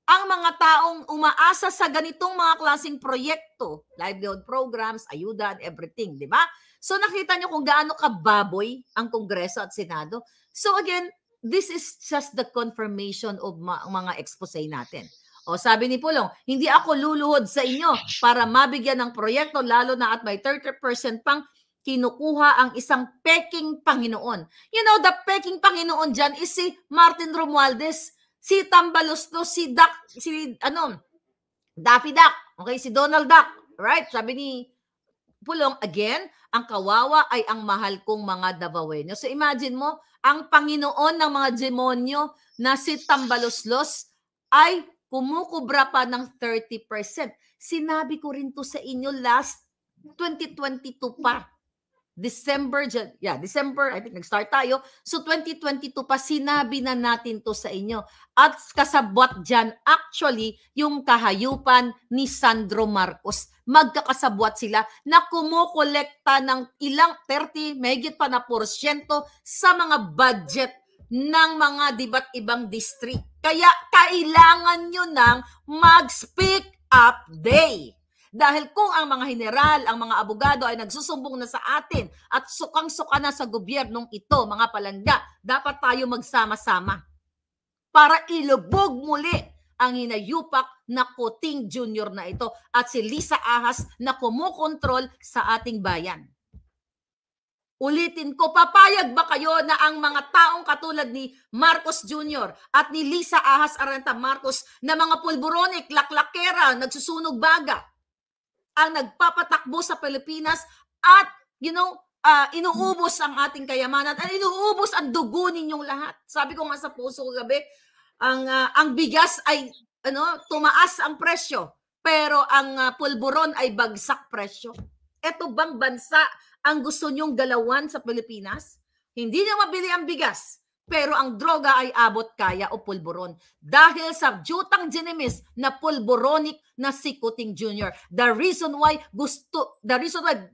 ang mga taong umaasa sa ganitong mga klaseng proyekto, livelihood programs, ayuda, and everything, di ba? So nakita nyo kung gaano kababoy ang Kongreso at Senado. So again, this is just the confirmation of mga expose natin. O sabi ni Pulong, hindi ako luluhod sa inyo para mabigyan ng proyekto, lalo na at may 30% pang kinukuha ang isang peking Panginoon. You know, the peking Panginoon dyan is si Martin Romualdez, si Tambaloslos, si Daffy Duck, okay, si Donald Duck, right? Sabi ni Pulong, again, ang kawawa ay ang mahal kong mga Davaoenyo. So imagine mo, ang Panginoon ng mga demonyo na si Tambaloslos ay kumukubra pa ng 30%. Sinabi ko rin to sa inyo last 2022 pa. December, I think nag-start tayo. So 2022 pa, sinabi na natin to sa inyo. At kasabwat dyan, actually, yung kahayupan ni Sandro Marcos. Magkakasabwat sila na kumukolekta ng ilang 30, mahigit pa na porsyento sa mga budget ng mga diba't ibang district. Kaya kailangan nyo ng mag-speak up day. Dahil kung ang mga general, ang mga abogado ay nagsusumbong na sa atin at sukang-suka na sa gobyernong ito, mga palangga, dapat tayo magsama-sama para ilubog muli ang hinayupak na Coting Jr. na ito at si Lisa Ahas na kumukontrol sa ating bayan. Ulitin ko, papayag ba kayo na ang mga taong katulad ni Marcos Jr. at ni Lisa Ahas Aranta Marcos na mga pulburonik, laklakera, nagsusunog baga, ang nagpapatakbo sa Pilipinas at, inuubos ang ating kayamanan at inuubos ang dugo ninyong lahat. Sabi ko nga sa puso ko gabi, ang bigas ay tumaas ang presyo, pero ang pulburon ay bagsak presyo. Ito bang bansa ang gusto nyong galawan sa Pilipinas? Hindi na mabili ang bigas, pero ang droga ay abot kaya o pulburon. Dahil sa jutang ginimis na pulburonic na si Coting Jr. The reason why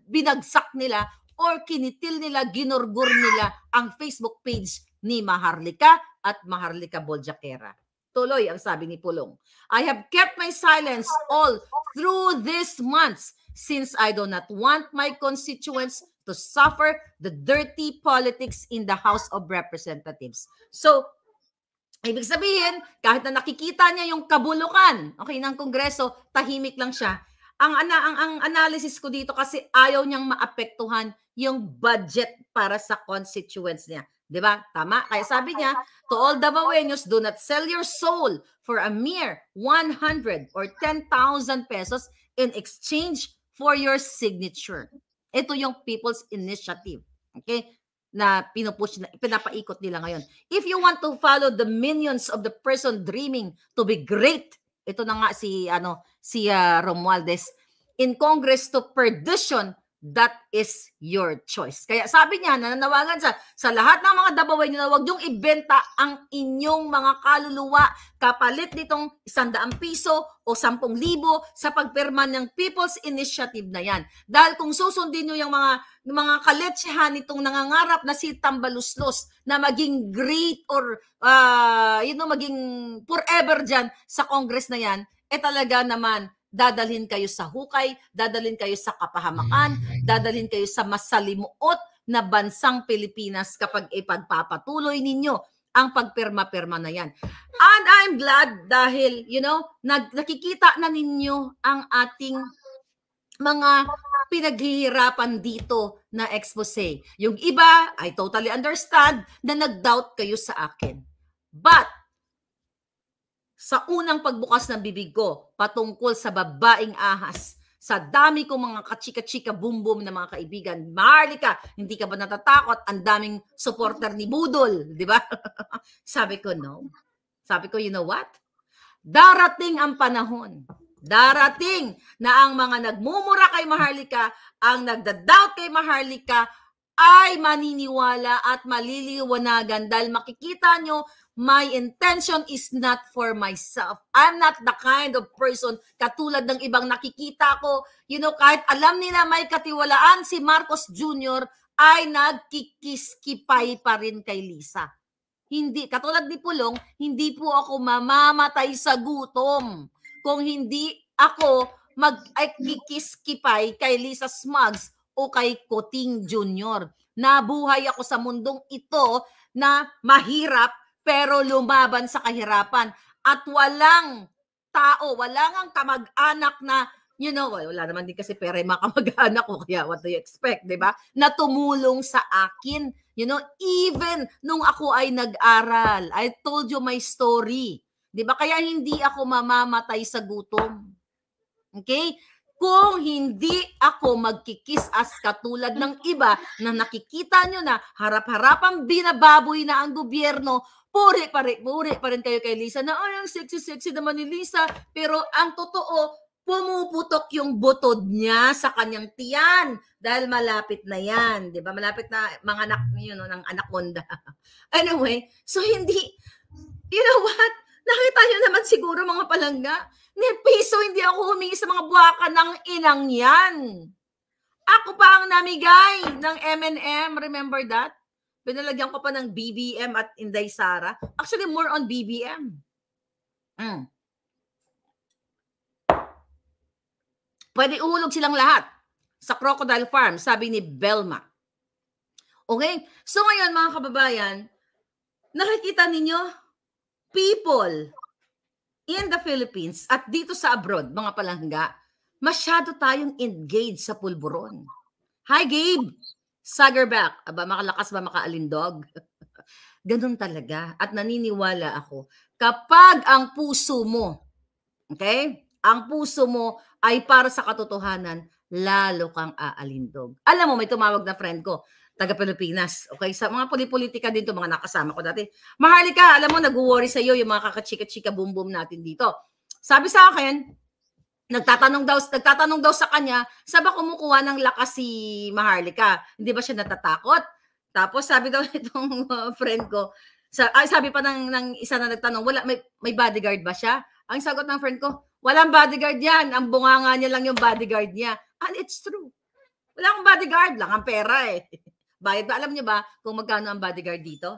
binagsak nila or kinitil nila, ginurgur nila ang Facebook page ni Maharlika at Maharlika Boljakera. Tuloy ang sabi ni Pulong, I have kept my silence all through these months since I do not want my constituents to suffer the dirty politics in the House of Representatives. So, ibig sabihin, kahit na nakikita niya yung kabulukan, ng Kongreso, tahimik lang siya. Ang analysis ko dito kasi ayaw niyang maapektuhan yung budget para sa constituents niya. Diba? Tama? Kaya sabi niya, to all Davaoenos, do not sell your soul for a mere 100 or 10,000 pesos in exchange for your signature. Ito yung People's Initiative, okay, na pinupush, na pinapaikot nila ngayon. If you want to follow the minions of the person dreaming to be great, ito na nga si Romualdez, in Congress to perdition, that is your choice. Kaya sabi niya, nananawagan sa lahat ng mga Davaoenyo na huwag niyong ibenta ang inyong mga kaluluwa kapalit nitong 100 piso o 10,000 sa pagpirma ng People's Initiative na yan. Dahil kung susundin niyo yung mga kaletsyahan nitong nangangarap na si Tambaloslos na maging great or maging forever dyan sa Congress na yan, talaga naman dadalhin kayo sa hukay, dadalhin kayo sa kapahamakan, dadalhin kayo sa masalimuot na bansang Pilipinas kapag ipagpapatuloy ninyo ang pagpirma-pirma na yan. And I'm glad dahil, nakikita na ninyo ang ating mga pinaghihirapan dito na expose. Yung iba, I totally understand na nag-doubt kayo sa akin. But, sa unang pagbukas ng bibig ko patungkol sa babaeng ahas, sa dami kong mga kachika-chika boom-boom na mga kaibigan, Maharlika, hindi ka ba natatakot? Ang daming supporter ni Budol, di ba? Sabi ko, no. Sabi ko, you know what? Darating ang panahon. Darating na ang mga nagmumura kay Maharlika, ang nagda-doubt kay Maharlika, ay maniniwala at maliliwanagan dahil makikita nyo, my intention is not for myself. I'm not the kind of person katulad ng ibang nakikita ko. You know, kahit alam nila may katiwalaan si Marcos Jr. ay nagkikiskipay pa rin kay Lisa. Hindi, katulad ni Pulong, hindi po ako mamamatay sa gutom kung hindi ako mag-kikiskipay kay Lisa Smugs o kay Coting Jr. Nabuhay ako sa mundong ito na mahirap pero lumaban sa kahirapan. At walang tao, walang kamag-anak na, you know, wala naman din kasi pera yung mga kamag-anak ko, kaya what do you expect, di ba? Na tumulong sa akin. You know, even nung ako ay nag-aral, I told you my story. Di ba? Kaya hindi ako mamamatay sa gutom. Okay? Kung hindi ako magkikis as katulad ng iba na nakikita nyo na harap-harapang binababoy na ang gobyerno, puri pa rin kayo kay Lisa na, ay, ang sexy-sexy naman ni Lisa. Pero ang totoo, pumuputok yung butod niya sa kanyang tiyan dahil malapit na yan. Di ba? Malapit na mga anak niyo, no, ng anaconda. Anyway, so hindi, you know what? Nakita nyo naman siguro mga palangga, ni piso hindi ako humingi sa mga buwaka ng inang yan. Ako pa ang namigay ng M&M, remember that? Pinalagyan ko pa ng BBM at Inday Sara. Actually, more on BBM. Pwede uhulog silang lahat sa Crocodile Farm, sabi ni Belma. Okay? So ngayon, mga kababayan, nakikita ninyo, people in the Philippines at dito sa abroad, mga palangga, masyado tayong engaged sa pulburon. Hi, Gabe! Sagerback. Aba, makalakas ba makaalindog? Ganun talaga. At naniniwala ako, kapag ang puso mo, okay? Ang puso mo ay para sa katotohanan, lalo kang aalindog. Alam mo, may tumawag na friend ko, taga Pilipinas. Okay? Sa mga politika dito, mga nakasama ko dati. Maharlika, alam mo, nag-worry sa iyo yung mga kakachika-chika boom-boom natin dito. Sabi sa akin, nagtatanong daw sa kanya, saan ba kumukuha ng lakas si Maharlika? Hindi ba siya natatakot? Tapos sabi daw itong friend ko, sabi pa ng isa na nagtanong, wala, may bodyguard ba siya? Ang sagot ng friend ko, walang bodyguard yan. Ang bunganga niya lang yung bodyguard niya. And it's true. Wala akong bodyguard, lang ang pera eh. Bayad ba? Alam niyo ba kung magkano ang bodyguard dito?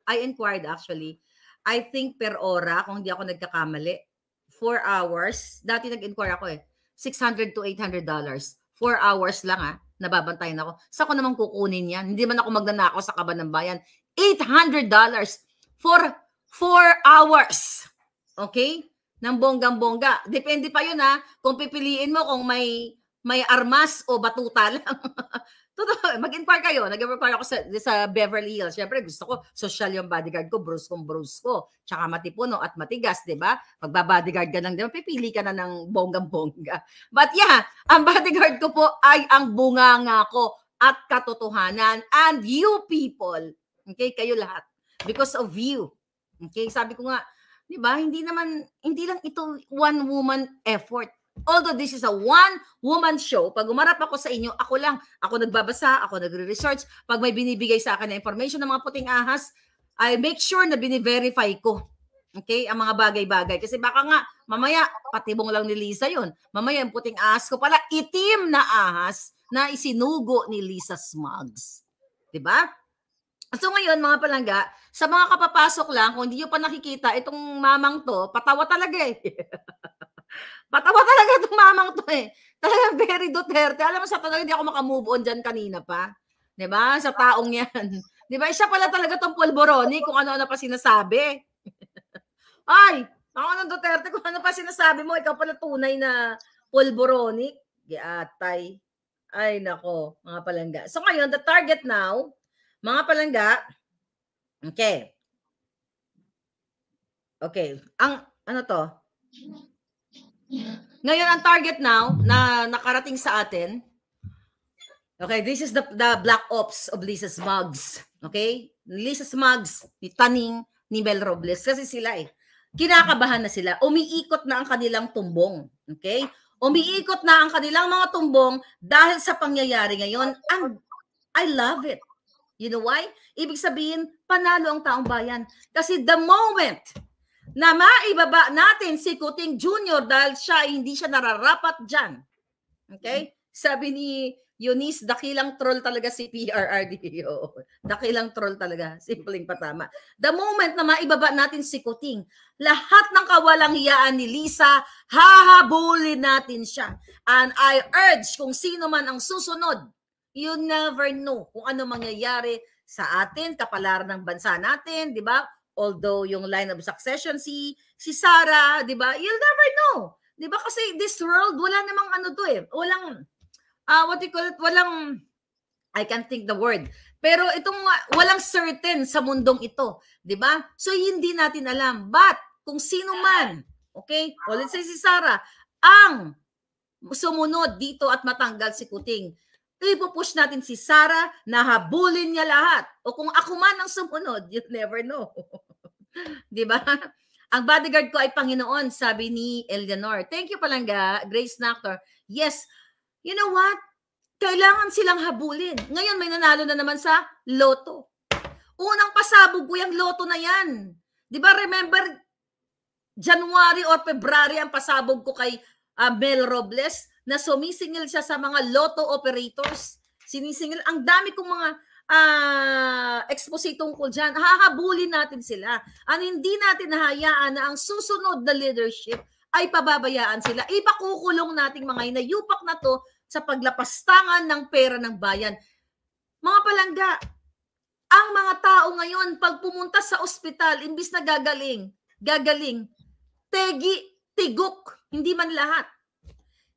I inquired actually. I think per ora, kung hindi ako nagkakamali, 4 hours. Dati nag-inquire ako eh. $600 to $800. 4 hours lang nababantayan ako. Saan ko naman kukunin yan? Hindi man ako magnanakaw sa Kaban ng Bayan. $800 for 4 hours. Okay? Ng bonggang-bongga. Depende pa yun kung pipiliin mo kung may armas o batuta lang. Totoo, mag-inquire kayo. Nag-inquire ako sa Beverly Hills. Siyempre, gusto ko, social yung bodyguard ko, bruskong-brusko. Tsaka matipuno at matigas, di ba? Magba-bodyguard ka lang, di ba? Pipili ka na ng bonggang-bongga. But yeah, ang bodyguard ko po ay ang bunganga ko at katotohanan. And you people, okay, kayo lahat, because of you. Okay, sabi ko nga, di ba, hindi lang ito one-woman effort. Although this is a one-woman show, pag umarap ako sa inyo, ako nagbabasa, ako nagre-research, pag may binibigay sa akin na information ng mga puting ahas, I make sure na bini-verify ko. Okay? Ang mga bagay-bagay. Kasi baka nga, mamaya, patibong lang ni Lisa yun. Mamaya, ang puting ahas ko pala, itim na ahas na isinugo ni Lisa Smugs. Diba? So ngayon, mga palangga, sa mga kapapasok lang, kung hindi nyo pa nakikita, itong mamang to, patawa talaga eh. Patawa talaga itong mamang to eh. Talagang very Duterte. Alam mo, sa talaga hindi ako makamove on dyan kanina pa. Diba? Sa taong yan. Diba? Siya pala talaga itong Polboroni kung ano-ano pa sinasabi. Ay! Ako ng Duterte, kung ano pa sinasabi mo, ikaw pala tunay na Polboroni. Giatay. Ay, nako, mga palangga. So ngayon, the target now, mga palangga, okay. Okay. Ano to? Ngayon, ang target now na nakarating sa atin, okay, this is the Black Ops of Lisa Smugs. Okay? Lisa Smugs, ni Taning, ni Mel Robles. Kasi sila kinakabahan na sila. Umiikot na ang kanilang tumbong. Okay? Umiikot na ang kanilang mga tumbong dahil sa pangyayari ngayon. I love it. You know why? Ibig sabihin, panalo ang taong bayan. Kasi the moment na maibaba natin si Kuting Jr. dahil siya hindi siya nararapat dyan. Okay? Sabi ni Eunice, dakilang troll talaga si PRRDO. Dakilang troll talaga. Simpleng patama. The moment na maibaba natin si Kuting, lahat ng kawalang hiyaan ni Lisa, hahabulin natin siya. And I urge kung sino man ang susunod, you never know kung ano mangyayari sa atin, kapalaran ng bansa natin, di ba? Although yung line of succession si Sara, di ba? You'll never know. Di ba? Kasi this world, wala namang ano to eh. Walang, what you call it? Walang, I can't think the word. Pero itong walang certain sa mundong ito. Di ba? So hindi natin alam. But kung sino man, okay? O let's say si Sara, ang sumunod dito at matanggal si Kuting, ipupush natin si Sara na habulin niya lahat. O kung ako man ang sumunod, you never know. Di ba? Ang bodyguard ko ay Panginoon, sabi ni Eleanor. Thank you Palangga, Grace Nactor. Yes, you know what? Kailangan silang habulin. Ngayon may nanalo na naman sa loto. Unang pasabog ko yung loto na yan. Di ba remember, January or February ang pasabog ko kay Mel Robles na sumisingil siya sa mga lotto operators. Sinisingil. Ang dami kong mga expose tungkol dyan. Hahabulin natin sila. Ang hindi natin nahayaan na ang susunod na leadership ay pababayaan sila. Ipakukulong nating mga inayupak na to sa paglapastangan ng pera ng bayan. Mga palangga, ang mga tao ngayon, pag pumunta sa ospital, imbis na gagaling, tigok, hindi man lahat.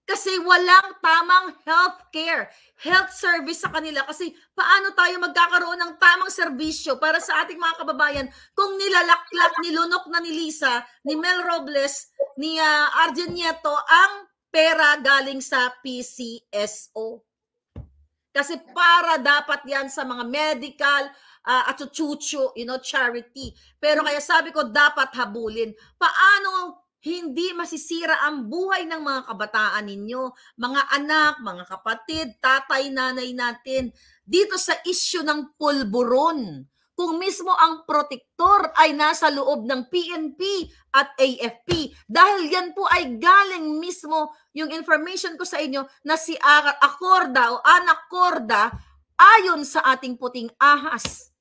Kasi walang tamang health service sa kanila. Kasi paano tayo magkakaroon ng tamang serbisyo para sa ating mga kababayan kung nilalaklak, nilunok na ni Lisa, ni Mel Robles, ni Arjen Nieto ang pera galing sa PCSO. Kasi para dapat yan sa mga medical at chuchu, charity. Pero kaya sabi ko, dapat habulin. Paano hindi masisira ang buhay ng mga kabataan ninyo, mga anak, mga kapatid, tatay, nanay natin, dito sa issue ng pulburon. Kung mismo ang protektor ay nasa loob ng PNP at AFP, dahil yan po ay galing mismo yung information ko sa inyo na si Acorda o Anacorda ayon sa ating puting ahas.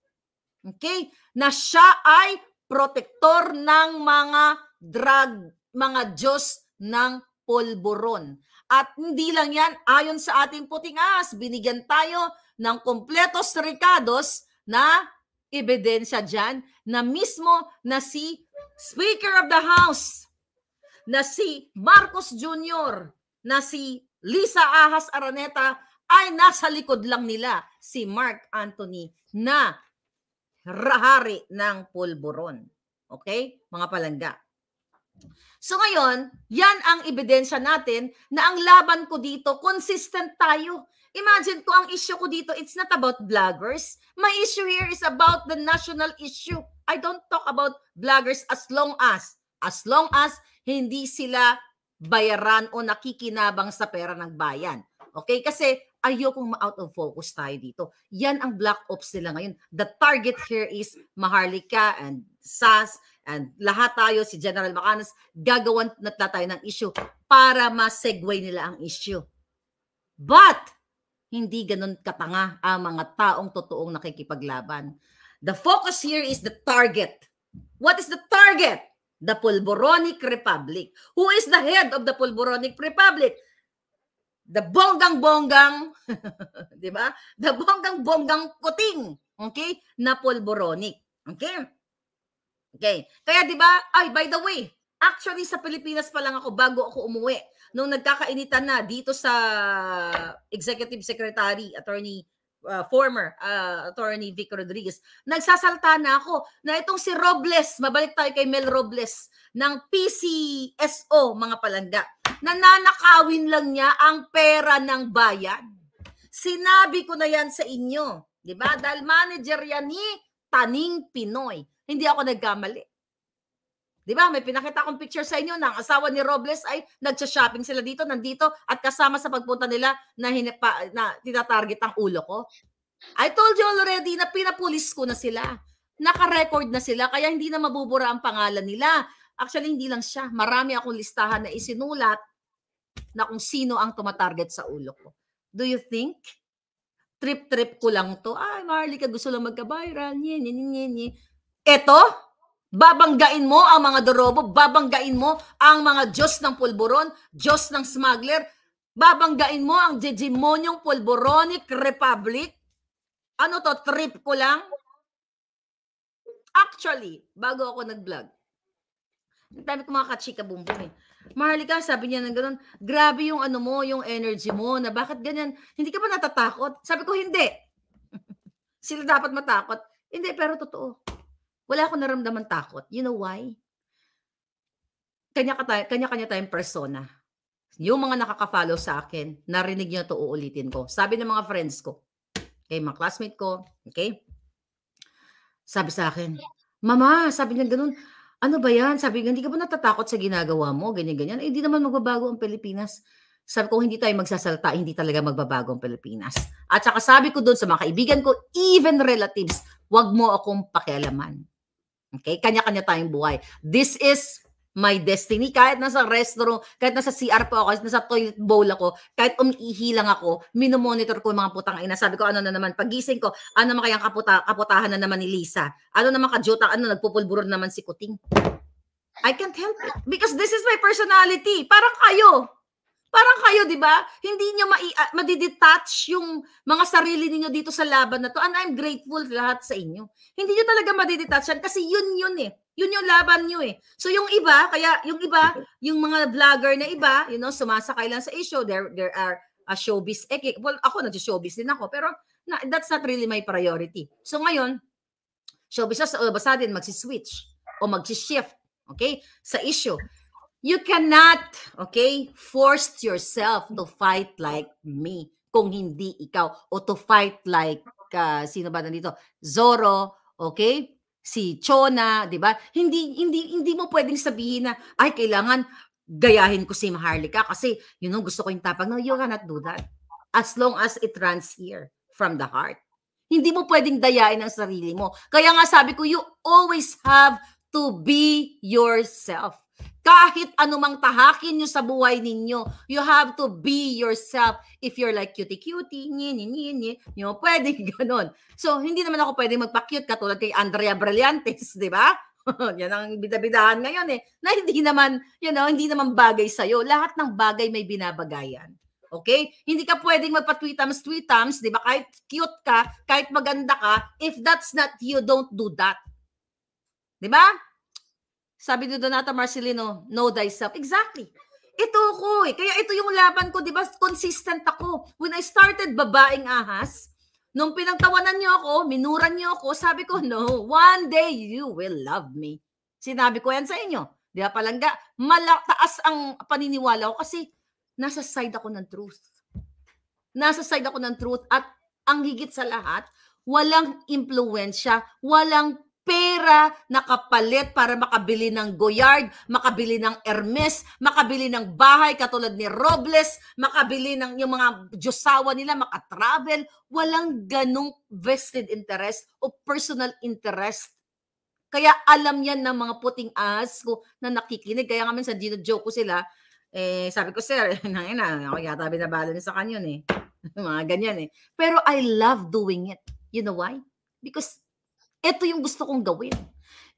Okay? Na siya ay protektor ng mga drug, mga Diyos ng pulburon. At hindi lang yan, ayon sa ating puting ahas, binigyan tayo ng kompletos recados na ebidensya dyan na mismo na si Speaker of the House, na si Marcos Jr., na si Lisa Ahas Araneta ay nasa likod lang nila si Mark Anthony na hari ng pulburon. Okay? Mga palangga. So ngayon, yan ang ebidensya natin na ang laban ko dito, consistent tayo. Imagine ko ang issue ko dito, it's not about vloggers. My issue here is about the national issue. I don't talk about vloggers as long as hindi sila bayaran o nakikinabang sa pera ng bayan. Okay? Kasi ayokong ma-out of focus tayo dito. Yan ang black ops nila ngayon. The target here is Maharlika and SAS and lahat tayo, si General Macanas, gagawan na tayo ng issue para ma-segue nila ang issue. But, hindi ganun katanga ang mga taong totoong nakikipaglaban. The focus here is the target. What is the target? The Pulboronic Republic. Who is the head of the Pulboronic Republic? The bonggang-bonggang, di ba? The bonggang-bonggang Kuting, okay? Na Pulboronic. Okay? Okay. Kaya di ba, by the way, actually sa Pilipinas pa lang ako bago ako umuwi. Nung nagkakainitan na dito sa Executive Secretary, former Attorney Vic Rodriguez, nagsasalta na ako na itong si Robles, mabalik tayo kay Mel Robles, ng PCSO, mga palangga, nananakawin lang niya ang pera ng bayan. Sinabi ko na yan sa inyo, di ba? Dahil manager yan ni Taning Pinoy. Hindi ako nagkamali. Di ba? May pinakita akong picture sa inyo na ang asawa ni Robles ay nagsha-shopping sila dito, nandito, at kasama sa pagpunta nila na tinatarget ang ulo ko. I told you already na pinapulis ko na sila. Naka-record na sila, kaya hindi na mabubura ang pangalan nila. Actually, hindi lang siya. Marami akong listahan na isinulat na kung sino ang tumatarget sa ulo ko. Do you think? Trip-trip ko lang to. Ay, Marlica, gusto lang magka-viral. Eto, babanggain mo ang mga dorobo, babanggain mo ang mga Diyos ng pulburon, Diyos ng smuggler, babanggain mo ang hegemonyong pulboronic republic. Ano to, trip ko lang? Actually, bago ako nag-vlog, ang dami ko mga kachika bumbong eh. Marlica, sabi niya ng gano'n, grabe yung ano mo, yung energy mo, na bakit ganyan? Hindi ka ba natatakot? Sabi ko, hindi. Sila dapat matakot. Hindi, pero totoo. Wala akong naramdaman takot. You know why? Kanya-kanya tayong persona. Yung mga nakaka-follow sa akin, narinig niyo to, uulitin ko. Sabi ng mga friends ko, okay, mga classmate ko, okay? Sabi sa akin, Mama, sabi niya gano'n, ano ba yan? Sabi niya, hindi ka ba natatakot sa ginagawa mo? Ganyan-ganyan. Eh, hindi naman magbabago ang Pilipinas. Sabi ko, hindi tayo magsasalta, hindi talaga magbabago ang Pilipinas. At saka sabi ko doon sa mga kaibigan ko, even relatives, wag mo akong pakialaman. Okay? Kanya-kanya tayong buhay. This is my destiny. Kahit nasa restaurant, kahit nasa CR po ako, kahit nasa toilet bowl ako, kahit umiihi lang ako, minomonitor ko yung mga putang ina. Sabi ko, ano na naman, pagising ko, ano naman kayang kaputahan na naman ni Lisa? Ano naman kajuta, ano, nagpupulburon naman si Kuting? I can't help it. Because this is my personality. Parang kayo, di ba? Hindi nyo madidetach yung mga sarili niyo dito sa laban na to. And I'm grateful lahat sa inyo. Hindi nyo talaga madidetach yan kasi yun eh. Yun yung laban nyo eh. So yung iba, yung mga vlogger na iba, you know, sumasakay lang sa issue. There are showbiz. Well, ako nag-showbiz din ako. Pero that's not really my priority. So ngayon, showbiz basta din magsiswitch o magsishift, okay, sa issue. You cannot, okay, force yourself to fight like me kung hindi ikaw, o to fight like, sino ba nandito? Zorro, okay? Si Chona, di ba? Hindi mo pwedeng sabihin na, ay, kailangan gayahin ko si Maharlika kasi, you know, gusto ko yung tapang. No, you cannot do that. As long as it runs here from the heart. Hindi mo pwedeng dayain ang sarili mo. Kaya nga sabi ko, you always have to be yourself. Kahit anumang tahakin nyo sa buhay ninyo, you have to be yourself. If you're like cutie-cutie, nyo, pwedeng ganon. So, hindi naman ako pwedeng magpa-cute katulad kay Andrea Brillantes, di ba? Yan ang bidabidahan ngayon eh. Na hindi naman, you know, hindi naman bagay sa'yo. Lahat ng bagay may binabagayan. Okay? Hindi ka pwedeng magpa-tweetams, di ba? Kahit cute ka, kahit maganda ka, if that's not you, don't do that. Di ba? Sabi ni Donata Marcelino, know thyself. Exactly. Ito ko eh. Kaya ito yung laban ko, di ba? Consistent ako. When I started babaeng ahas, nung pinagtawanan niyo ako, minuran niyo ako, sabi ko, no, one day you will love me. Sinabi ko yan sa inyo. Di ba palangga? Taas ang paniniwala ko kasi nasa side ako ng truth. Nasa side ako ng truth at ang higit sa lahat, walang impluwensya, walang pera na kapalit para makabili ng Goyard, makabili ng Hermes, makabili ng bahay katulad ni Robles, makabili ng yung mga Diyosawa nila, makatravel. Walang ganong vested interest o personal interest. Kaya alam yan ng mga puting ahas ko na nakikinig. Kaya nga minsan dino-joke ko sila. Eh, sabi ko, sir, ako yata binabala niya sa kanyon eh. Mga ganyan eh. Pero I love doing it. You know why? Because ito yung gusto kong gawin.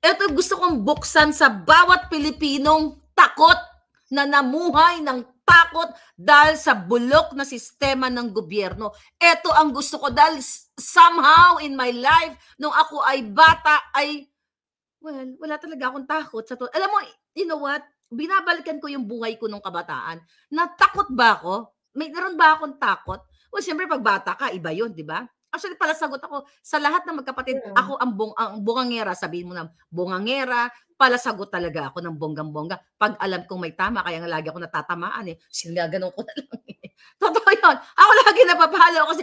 Ito yung gusto kong buksan sa bawat Pilipinong takot na namuhay ng takot dahil sa bulok na sistema ng gobyerno. Ito ang gusto ko dahil somehow in my life, nung ako ay bata, ay, well, wala talaga akong takot. Alam mo, you know what? Binabalikan ko yung buhay ko nung kabataan. Natakot ba ako? Mayroon ba akong takot? Well, siyempre pag bata ka, iba yun, di ba? Actually, pala sagot ako, sa lahat ng magkapatid, ako ang bungangera, sabihin mo na, bungangera, pala sagot talaga ako ng bonggang-bongga. Pag alam kong may tama, kaya nga lagi ako natatamaan eh. Sinaganon ko na lang eh. Totoo yun. Ako lagi napapahalo kasi,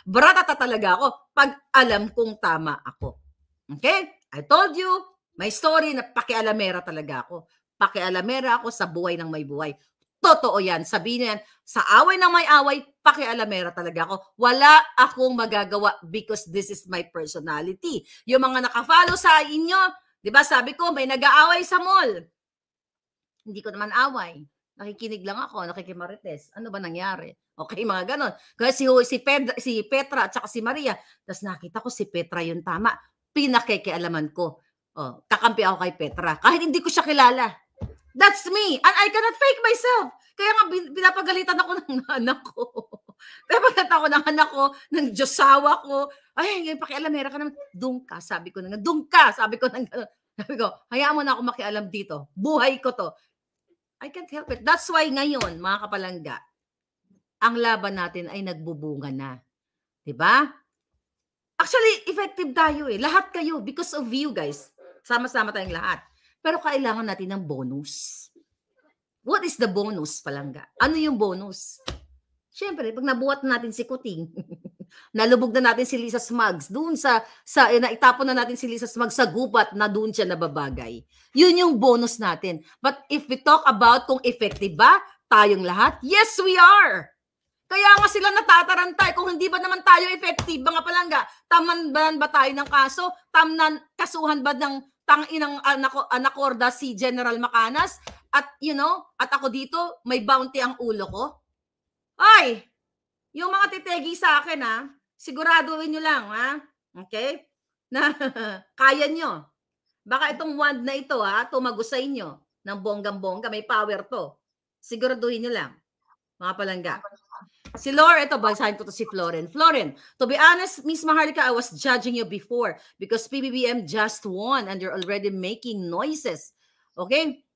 bratata talaga ako pag alam kong tama ako. Okay? I told you, my story na pakialamera talaga ako. Pakialamera ako sa buhay ng may buhay. Totoo yan. Sabihin niyo yan, sa away ng may away, pakialamera talaga ako. Wala akong magagawa because this is my personality. Yung mga nakafollow sa inyo, di ba sabi ko, may nag-aaway sa mall. Hindi ko naman away. Nakikinig lang ako, nakikimarites. Ano ba nangyari? Okay, mga ganon. Kasi si Petra at saka si Maria, tapos nakita ko si Petra yung tama. Pinakikialaman ko. Oh, kakampi ako kay Petra. Kahit hindi ko siya kilala. That's me. And I cannot fake myself. Kaya nga, pinapagalitan ako ng anak ko. Pinapagalitan ako ng anak ko, ng Diyosawa ko. Ay, pakialamera ka naman. Doon ka, sabi ko na nga. Doon ka, sabi ko na nga. Sabi ko, hayaan mo na ako makialam dito. Buhay ko to. I can't help it. That's why ngayon, mga kapalangga, ang laban natin ay nagbubunga na. Diba? Actually, effective tayo eh. Lahat kayo, because of you guys. Sama-sama tayong lahat. Pero kailangan natin ng bonus. What is the bonus, palangga? Ano yung bonus? Siyempre, pag nabuhat natin si Kuting, nalubog na natin si Lisa Smugs, doon naitapon na natin si Lisa Smugs sa gubat na doon siya nababagay. Yun yung bonus natin. But if we talk about kung effective ba, tayong lahat, yes, we are. Kaya nga sila natatarantay. Kung hindi ba naman tayo effective, mga palangga, taman ba tayo ng kaso? Kasuhan ba ng tanginang anakorda si General Macanas at at ako dito may bounty ang ulo ko? Ay, yung mga titegi sa akin siguraduhin nyo lang okay? Na kaya nyo. Baka itong wand na ito tumago sa inyo ng bonggang-bongga, may power to. Siguraduhin nyo lang, mga palangga. Si Laura, ito, basahin ko to si Floren. Floren, to be honest, Miss Maharlika, I was judging you before because PBBM just won and you're already making noises. Okay?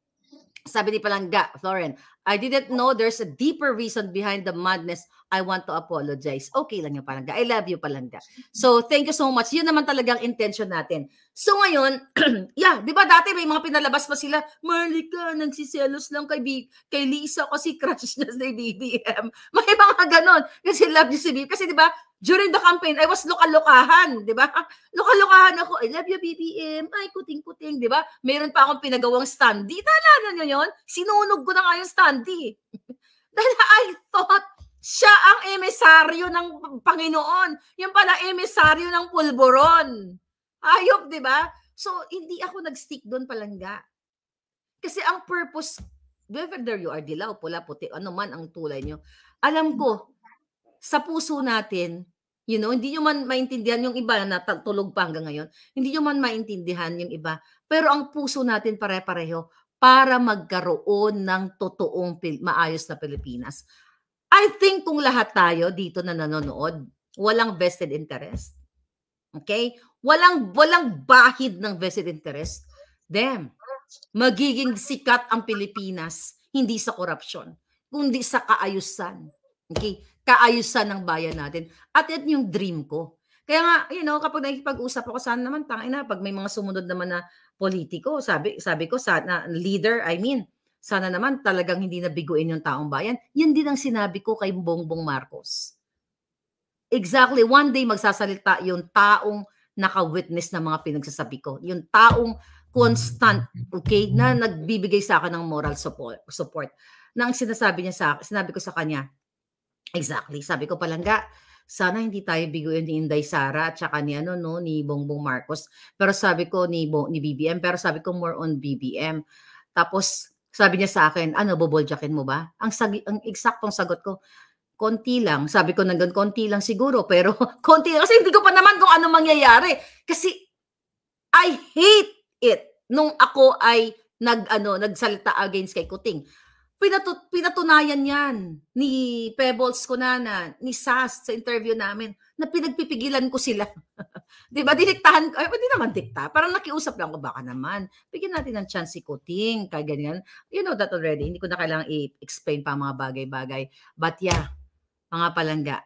Sabi ni Palangga, Floren, I didn't know there's a deeper reason behind the madness. I want to apologize. Okay lang yung Palangga. I love you, Palangga. So, thank you so much. Yun naman talagang intention natin. So, ngayon, yeah, di ba dati may mga pinalabas pa sila, Marlika, nagsiselos lang kay Lisa kasi crush na si BBM. May mga ganon. Kasi love niya si BBM. Kasi di ba, during the campaign, I was luka-lukahan, di ba? Luka-lukahan ako, I love you, BBM. Ay, kuting-kuting, di ba? Meron pa akong pinagawang standee. Naalala niyo yun? Sinunog ko na nga yung standee. Dahil I thought, siya ang emisaryo ng Panginoon. Yung pala emisaryo ng pulburon. Ayop, di ba? So, hindi ako nag-stick doon, Palangga. Kasi ang purpose, whether you are dilaw, pula, puti, ano man ang tulay nyo, alam ko, sa puso natin, hindi nyo man maintindihan yung iba na natulog pa hanggang ngayon, hindi nyo man maintindihan yung iba, pero ang puso natin pare-pareho para magkaroon ng totoong maayos na Pilipinas. I think kung lahat tayo dito na nanonood, walang vested interest. Okay? Walang bahid ng vested interest. Then, magiging sikat ang Pilipinas, hindi sa korupsyon, kundi sa kaayusan. Okay? Kaayusan ng bayan natin. At yan yung dream ko. Kaya nga, kapag nakikipag-usap ako, sana naman, pag may mga sumunod naman na politiko, sabi ko, sana, leader, sana naman talagang hindi nabiguin yung taong bayan. Yan din ang sinabi ko kay Bongbong Marcos. Exactly, one day magsasalita yung taong naka-witness ng mga pinagsasabi ko. Yung taong constant, okay, na nagbibigay sa akin ng moral support. Na ang sinabi ko sa kanya, exactly, sabi ko, Palangga, sana hindi tayo biguin ni Inday Sara at saka ni Bongbong Marcos. Pero sabi ko ni BBM, pero sabi ko more on BBM. Tapos sabi niya sa akin, boboljakin mo ba? Ang eksaktong sagot ko, konti lang. Sabi ko nang konti lang siguro, pero konti lang. Kasi hindi ko pa naman kung ano mangyayari. Kasi I hate it nung ako ay nagsalita against kay Kuting. Pinatunayan yan ni Pebbles Kunana, ni Sas sa interview namin na pinagpipigilan ko sila. Di ba? Diniktahan ko. Hindi naman dikta. Parang nakiusap lang ko, baka naman. Bigyan natin ng chance si Kuting. Kaya ganyan. You know that already. Hindi ko na kailangang i-explain pa mga bagay-bagay. But yeah, mga Palangga.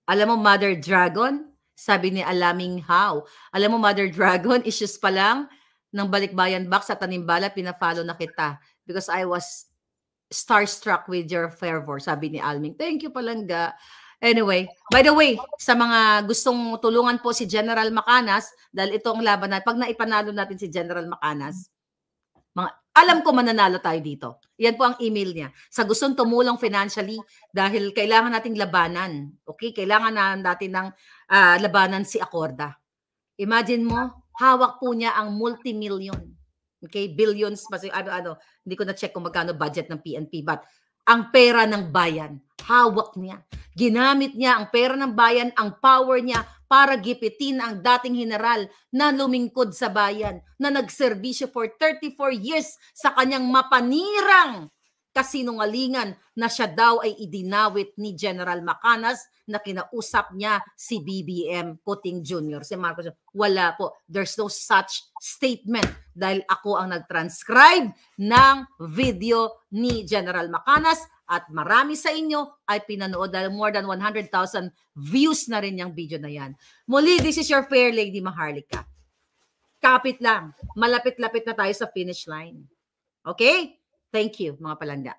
Alam mo, Mother Dragon, sabi ni Alaming How. Alam mo, Mother Dragon, issues pa lang ng Balikbayan Box sa Tanimbala, pina-follow na kita. Because I was starstruck with your fervor, sabi ni Alming. Thank you, Palangga. Anyway, by the way, sa mga gustong tulungan po si General Macanas, dahil ito ang laban natin, pag naipanalo natin si General Macanas, alam ko mananalo tayo dito. Yan po ang email niya. Sa gustong tumulong financially dahil kailangan nating labanan. Okay? Kailangan na natin ng labanan si Acorda. Imagine mo, hawak po niya ang multi-million. Okay? Billions. Hindi ko na-check kung magkano budget ng PNP. But ang pera ng bayan, hawak niya. Ginamit niya ang pera ng bayan, ang power niya para gipitin ang dating general na lumingkod sa bayan, na nagserbisyo for 34 years sa kanyang mapanirang kasinungalingan na siya daw ay idinawit ni General Macanas na kinausap niya si BBM Coting Jr. Si Marcos. Wala po. There's no such statement dahil ako ang nag-transcribe ng video ni General Macanas at marami sa inyo ay pinanood dahil more than 100,000 views na rin yung video na yan. Muli, this is your fair lady Maharlika. Kapit lang. Malapit-lapit na tayo sa finish line. Okay? Thank you, mga palangga.